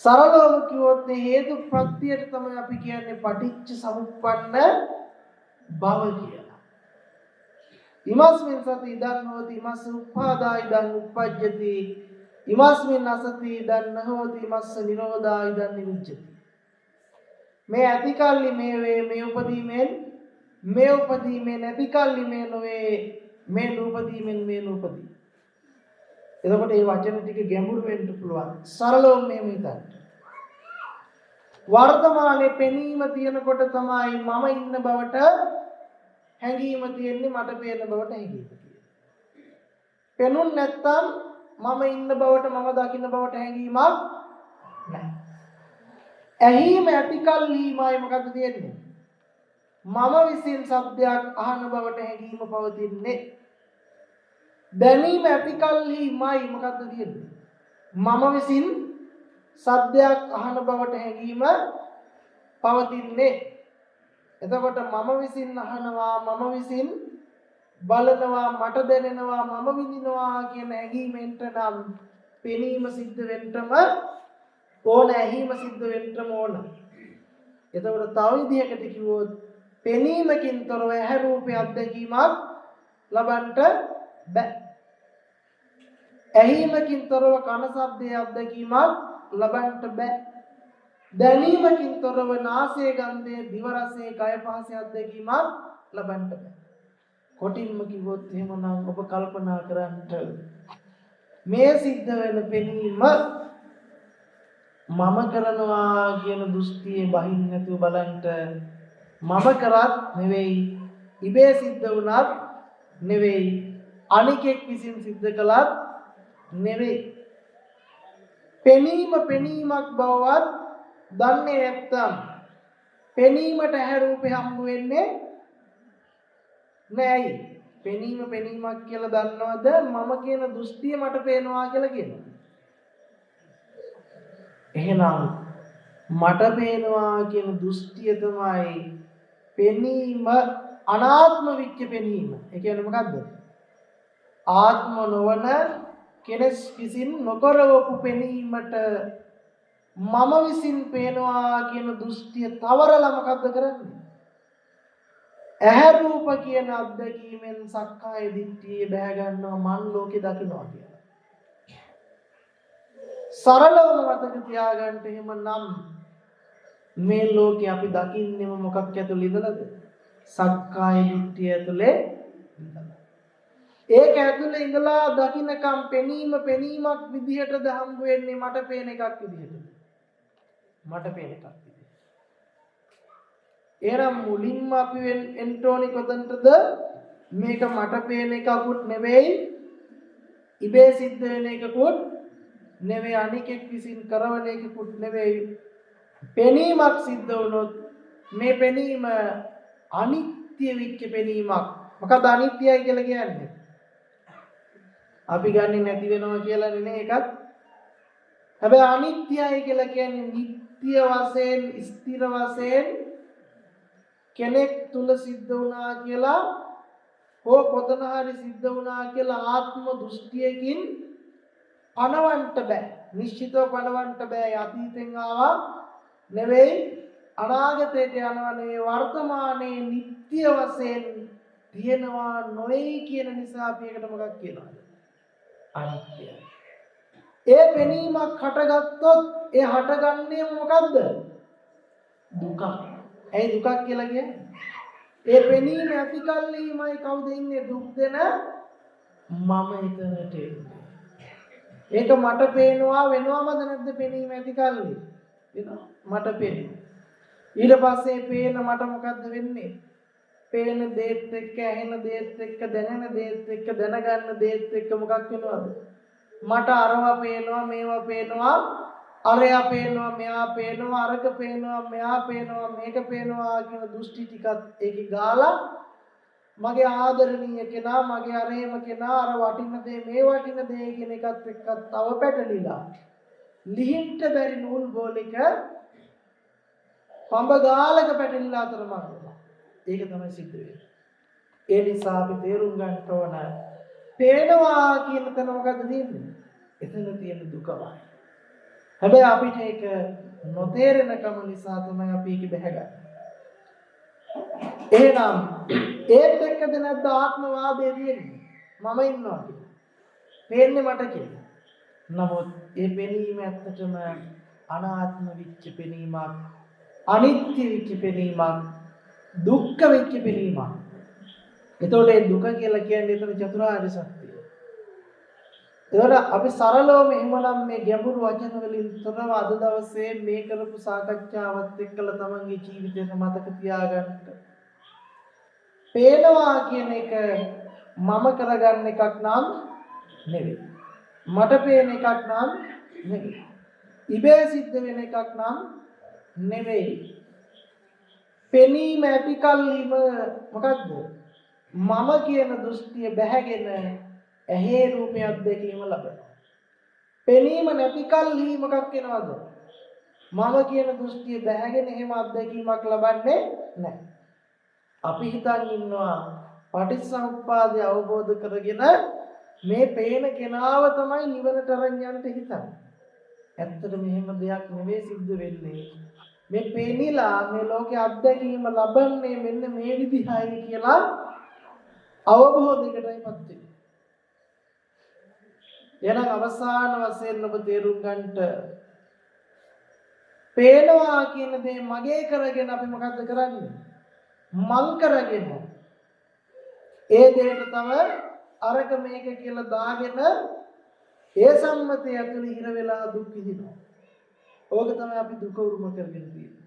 සරලවම කිව්වොත් හේතු ප්‍රත්‍යයට තමයි අපි කියන්නේ පටිච්ච සමුප්පන්න භව කියලා. ඉමස්මින් සති ඉදන් හෝති ඉමස්ස උප්පාදා ඉදන් උප්පජ්ජති ඉමස්මින් අසති ඉදන් නහෝති ඉමස්ස නිරෝධා ඉදන් නිරුච්ඡති. මේ ඇතිකල්ලි මේ වේ මේ උපදීමෙන් නැතිකල්ලි මේ නොවේ මේ නූපදීමෙන් මේ නූපදී. එතකොට මේ වචන ටික ගැඹුරු වෙන්න පුළුවන්. සරලව මෙහෙම හිතන්න. වර්තමානයේ පෙනීම තියෙනකොට තමයි මම ඉන්න බවට හැඟීම තියෙන්නේ, මට පේන බවට හැඟීම තියෙන්නේ. පෙනුන් නැත්තම් මම ඉන්න බවට මම දකින්න බවට හැඟීමක් නැහැ. ඇහිම ඇතිකල්හිමයි මොකද්ද තියෙන්නේ? මම විසින් ශබ්දයක් අහන බවට හැඟීම පවතින්නේ. දැනීම ඇතිකල්හිමයි මොකද්ද තියෙන්නේ? මම විසින් ශබ්දයක් අහන බවට හැඟීම පවතින්නේ. එතකොට මම විසින් අහනවා, මම විසින් බලනවා, මට දැනෙනවා, මම විඳිනවා කියන හැඟීමෙන්ට නම් පෙනීම සිද්ධ වෙන්නම ඕන, ඇහිම සිද්ධ වෙන්නම ඕන. එතකොට තව විදිහකට කිව්වොත් පෙනීමකින් තොරව ඇහැ රූපේ අත්දැකීමක් ලබන්න බෑ. ඇහිමකින් තොරව කන ශබ්දයේ අත්දැකීමක් ලබන්න බෑ. දැනීමකින් තොරව නාසය ගන්ධයේ දිව රසයේ කය පහසේ අත්දැකීමක් ලබන්න බෑ. කොටින්ම කිව්වොත් එහෙමනම් ඔබ කල්පනා කරන්න මේ සිද්ධ වෙන පෙනීම මම කරනවා කියන දෘෂ්ටියේ බහින්න නැතුව බලන්න. මම කරත් නෙවෙයි, ඉබේ සිද්ධ වුණත් නෙවෙයි, අනිකෙක් විසින් සිද්ධ කළත් නෙවෙයි. පෙනීම පෙනීමක් බවවත් දන්නේ නැත්තම් පෙනීමට ඇහැ රූපේ හම්බ වෙන්නේ නෑයි. පෙනීම පෙනීමක් කියලා දන්නවද? මම කියන දෘෂ්ටිය මට පේනවා කියලා කියනවා. එහෙනම් මට පේනවා කියන දෘෂ්ටිය තමයි පෙනීම, අනාත්ම විච්ච පෙනීම. ඒ කියන්නේ මොකද්ද? ආත්ම නොවන කෙනෙක් විසින් නොකරවපු පෙනීමට මම විසින් පේනවා කියන දෘෂ්ටිය තවරලා මොකද්ද කරන්නේ? ඇහැ රූප කියන අත්දැකීමෙන් සක්කාය දිට්ඨිය බැහැ ගන්නවා, මන් ලෝකේ දකින්නවා කියලා. සරලවම මතක තියාගන්න. එහෙමනම් මේ ලෝකේ අපි දකින්නේම මොකක් ඇතුළේ ඉඳලාද? සක්කාය දිට්ඨිය ඇතුළේ ඉඳලා. ඒක ඇතුළේ ඉඳලා දකින්නකම් පෙනීම පෙනීමක් විදිහටද හම්බ වෙන්නේ? මට පේන එකක් විදිහටද? මට පේන එකක් විදිහට. එහෙනම් මුලින්ම අපි එන්න ඕනේ කොතනටද? මේක මට පේන එකකුත් නෙවෙයි, ඉබේ සිද්ධ වෙන එකකුත් නෙවෙයි, අනිකෙක් විසින් කරවන එකකුත් නෙවෙයි. පෙනීමක් සිද්ධ වුණොත් මේ පෙනීම අනිත්‍ය වෙච්ච පෙනීමක්. මොකද අනිත්‍යයි කියලා කියන්නේ? අපි ගන්නෙ නැති වෙනවා කියලා නේ ඒකත්. හැබැයි අනිත්‍යයි කියලා කියන්නේ නිට්ටය වශයෙන්, ස්ථිර වශයෙන් කෙනෙක් තුල සිද්ධ වුණා කියලා හෝ කොතන හරි සිද්ධ වුණා කියලා ආත්ම දෘෂ්ටියකින් පණවන්න බෑ. නිශ්චිතව පණවන්න බෑ. අතීතෙන් ආවා නෙවෙයි, අනාගතයට යනවා නෙවෙයි, වර්තමානයේ නිට්ටය වශයෙන් තියෙනවා නොවේ කියන නිසා අපි ඒකට මොකක් කියනවාද? අනිත්‍යයි. ඒ පෙනීමක් හටගත්තොත් ඒ හටගන්නේ මොකද්ද? දුක. ඇයි දුකක් කියලා කියන්නේ? ඒ පෙනීම ඇතිකල්ලිමයි කවුද ඉන්නේ? දුක් දෙන මම එතනට එන්නේ. ඒක මට පේනවා වෙනවමද නැද්ද? පෙනීම ඇතිකල්ලි වෙනවා. මට පේනවා. ඊට පස්සේ පේන මට මොකද්ද වෙන්නේ? පේන දේත් එක්ක, ඇහෙන දේත් එක්ක, දැනෙන දේත් එක්ක, දැනගන්න දේත් එක්ක මොකක් වෙනවද? මට අරවා පේනවා, මේවා පේනවා, අරයා පේනවා, මෙයා පේනවා, අරක පේනවා, මෙයා පේනවා, මේක පේනවා කියන දෘෂ්ටි ටිකත් ඒකේ ගාලා මගේ ආදරණීය කෙනා, මගේ අරේම කෙනා, අර වටින දේ, මේ වටින දේ කියන එකත් එක්ක තව පැටලිලා ලිහින්ට බැරි නූල් බෝලක පඹ ගාලක පැටලිලා අතරමං වෙනවා. ඒක තමයි සිද්ධ වෙන්නේ. ඒ නිසා අපි තේරුම් ගන්න ඕන පේනවා කියන තැන මොකද්ද තියෙන්නේ? එතන තියෙන දුකමයි. හැබැයි අපිට ඒක නොතේරෙනකම නිසා තමයි අපි ඒක බැහැගන්නේ. එහෙනම් ඒත් එක්කද නැද්ද ආත්මවාදයේ තියෙන්නේ? මම ඉන්නවා කියලා. පේන්නේ මට කියලා. නමුත් ඒ පෙනීම ඇත්තටම අනාත්ම විච්ච පෙනීමක්, අනිත්‍ය විච්ච පෙනීමක්, දුක්ඛ විච්ච පෙනීමක්. එතකොට ඒ දුක කියලා කියන්නේ එතන චතුරාර්ය සත්‍යය. ඒකට අපි සරලවම එහෙමනම් මේ ගැඹුරු වචන වලින් තොරව අද දවසේ මේ කරපු සාකච්ඡාවත් එක්කලා තමන්ගේ ජීවිතේට මතක තියාගන්න. පේනවා කියන එක මම කරගන්න එකක් නම් නෙවෙයි. මට පේන එකක් නම් නෙවෙයි. ඉබේ සිද්ධ වෙන එකක් නම් නෙවෙයි. පෙනීම ඇතිකල්ලිම මොකද්ද? මම කියන දෘෂ්ටිය බැහැගෙන ඇහි රූපයක් දැකීම ලබනවා. පෙනීම නැතිකල්ලි මොකක් වෙනවද? මම කියන දෘෂ්ටිය බැහැගෙන එහෙම අත්දැකීමක් ලබන්නේ නැහැ. අපි හිතන් ඉන්නවා පටිච්චසමුප්පාදය අවබෝධ කරගෙන මේ පේන කෙනාව තමයි නිවනට අරන් යන්න හිතන්නේ. ඇත්තට මෙහෙම දෙයක් නෙවෙයි සිද්ධ වෙන්නේ. මේ පේනිලා මේ ලෝකේ අත්දැකීම ලබන්නේ මෙන්න මේ විදිහයි කියලා අවබෝධයකටයිපත් වෙන්නේ. එහෙනම් අවසාන වශයෙන් ඔබ තේරුම් ගන්නට පේනවා කියන දේ මගේ කරගෙන අපි මොකද්ද කරන්නේ? මං කරගෙන ඒ දෙයට තව අරක මේක කියලා දාගෙන ඒ සම්මතය ඇතුළේ හිර වෙලා දුක් විඳිනවා. ඕක තමයි අපි දුක උරුම කරගෙන තියෙන්නේ.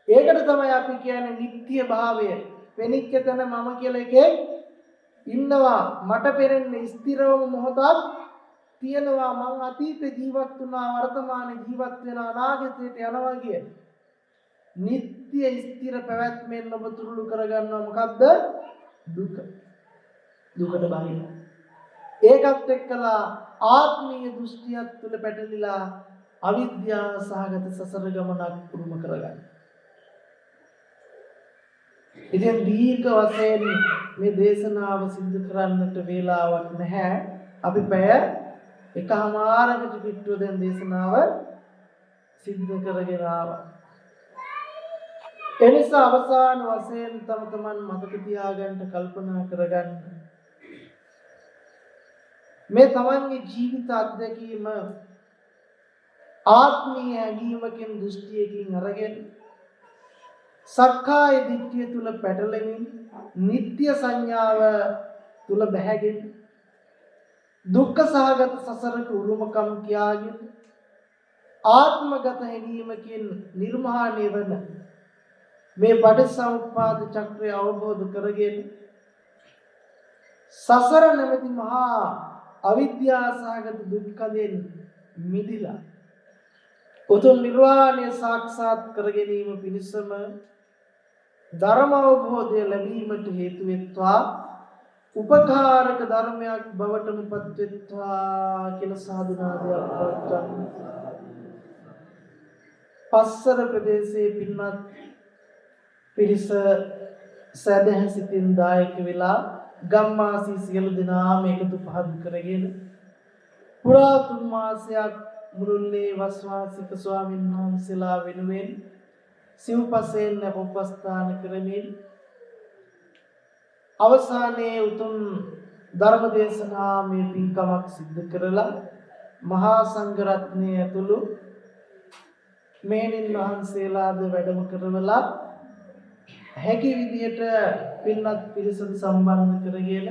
ඒකට තමයි අපි කියන්නේ නිට්ටය භාවය. වෙනිච්ච තැන මම කියලා එකේ ඉන්නවා. මට පෙරෙන්නේ ස්ථිරවම මොහොතක් තියෙනවා. මං අතීත ජීවත් වුණා, වර්තමාන ජීවත් වෙන, අනාගතයට යනවා කියන නිට්ටය ස්ථිර පැවැත්මෙන් ඔබ තුරුළු කරගන්නවා. මොකද්ද? දුක. දුකට බහින. ඒකත් එක්කලා ආත්මීය දෘෂ්ටියක් තුළ පැටලිලා අවිද්‍යාව සහගත සසර ගමනක් උරුම කරගන්න. ඉතින් දීර්ඝ වශයෙන් මේ දේශනාව සිදු කරන්නට වේලාවක් නැහැ. අපි පැය එකමාරකට පිටුව දැන් දේශනාව සිදු කරගෙන ආවා. එනිසා අවසාන වශයෙන් තම තමන් මතක තියාගන්න, කල්පනා කරගන්න. මේ තමන්ගේ ජීවිත අත්දැකීම ආත්මීය හැඟීමකින්, දෘෂ්ටියකින් අරගෙන සක්කාය දිට්ඨිය තුල පැටලෙමින්, නිට්ටය සංඥාව තුල බැහැගෙන, දුක්ඛ සහගත සසරක උරුමකම් කියාගෙන, ආත්මගත හැඟීමකින් නිර්මාණය වන මේ පටිච්චසමුප්පාද චක්‍රය අවබෝධ කරගෙන සසර නැමැති මහා අවිද්‍යා සහගත දුක්ඛයෙන් මිදිලා උතුම් නිර්වාණය සාක්ෂාත් කර ගැනීම පිණිසම ධර්ම අවබෝධය ලැබීමට හේතු වෙත්වා, උපකාරක ධර්මයක් බවටම පත් වෙත්වා කියලා සාදුනාදයක් පවත්වන්න. පස්සර ප්‍රදේශයේ පින්වත් පිරිස සදහ සිතින් දායක වෙලා ගම්මාසී සියලු දෙනාම එකතු පහදු කරගෙන පුරා 3 මාසයක් මුළුල්ලේ වස්වාසික ස්වාමීන් වහන්සේලා වෙනුවෙන් සිව්පසයෙන් අපොපස්ථාන කරමින් අවසානයේ උතුම් ධර්ම දේශනාමය පින්කමක් සිද්ධ කරලා මහා සංඝ රත්නය ඇතුළු මේනින් වහන්සේලාද වැඩම කරවලා හැකි විදියට පින්වත් පිරිසට සම්බන්ධ කරගෙන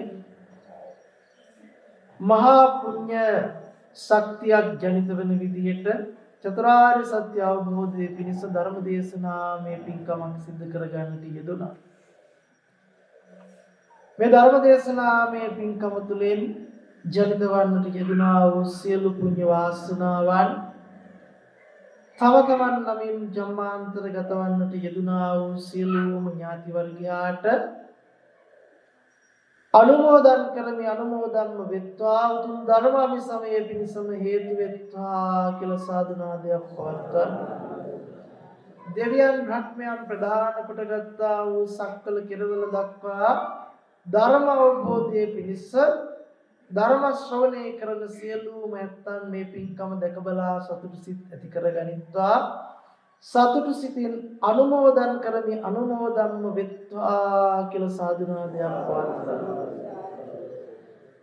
මහා පුණ්‍ය ශක්තියක් ජනිත වෙන විදියට චතුරාර්ය සත්‍ය අවබෝධයේ පිණිස ධර්ම දේශනාමය පින්කමක් සිද්ධ කරගන්නට යෙදුණා. මේ ධර්ම දේශනාමය පින්කම තුළින් ජනිත වන්නට යෙදුණා වූ සියලු පුණ්‍ය වාසනාවන් තව තමන් නමින් ජම්මාන්තර ගත වන්නට යෙදුණා වූ සියලුම ඥාති වර්ගයාට අනුමෝදන් කරමි. අනුමෝදන්ම වෙත්වා, උතුම් ධර්ම අභිසමය පිණිසම හේතු වෙත්වා කියලා සාදුනාදයක් පවත්වන්න. දෙවියන් බ්‍රහ්මයන් ප්‍රධාන කොටගත්තා වූ සක්වල කෙරවල දක්වා ධර්ම අවබෝධයේ පිණිස ධර්ම ශ්‍රවණය කරන සියලුම ඇත්තන් මේ පින්කම දැක බලා සතුටු සිත් ඇති කරගනිත්වා. සතුටු සිතින් අනුමෝදන් කරමි අනුමෝදන්ම වෙත්වා කියලා සාදුනාදයක් පවත්වනවා.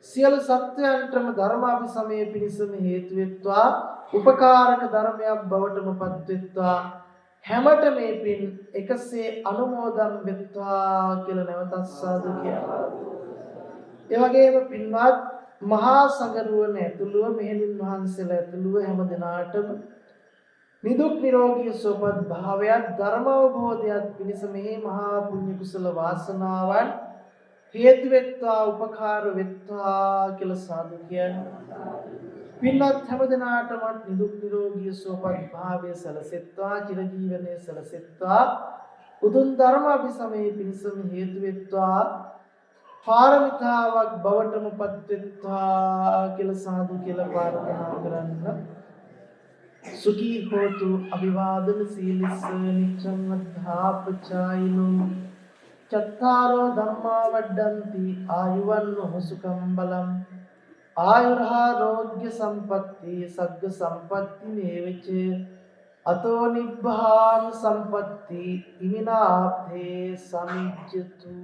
සියලු සත්‍යයන්ටම ධර්මාභිසමය පිණිසම හේතු වෙත්වා. උපකාරක ධර්මයක් බවටම පත් වෙත්වා. හැමත මේ පින් එකසේ අනුමෝදන් වෙත්වා කියලා නැවතත් සාදු කියනවා. ඒ වගේම පින්වත් මහා සංඝරුවන ඇතුළුව මෙහෙණින් වහන්සේලා ඇතුළුව හැම දිනාටම නිදුක් නිරෝගී සුවපත් භාවයත් ධර්ම අවබෝධයත් පිණිස මේ මහා පුණ්‍ය කුසල වාසනාවන් හේතු වෙත්වා උපකාර වෙත්වා කියලා සාදු කියනවා. පින්වත් හැම දිනාටම නිදුක් නිරෝගී සුවපත් භාවය සැලසෙත්වා චිරජීවනයේ සැලසෙත්වා උතුම් ධර්ම අභිසමයේ පිණිසම හේතු වෙත්වා පාරමිතාවක් බවටම පත් වෙත්වා කියලා සාදු කියලා ප්‍රාර්ථනා කරන්න. සුඛී හෝතු අභිවාදන සීලිස්ස නිච්ඡං වද්ධාපචායිනෝ චත්තාරෝ ධම්මා වඩ්ඩಂತಿ ආයුවන්නෝ සුඛං බලං ආයුරාෝග්‍ය සම්පatti සග්ග සම්පatti මේවච අතෝ නිබ්බාන සම්පatti ඉමිනාපේ සමිජ්ජතු.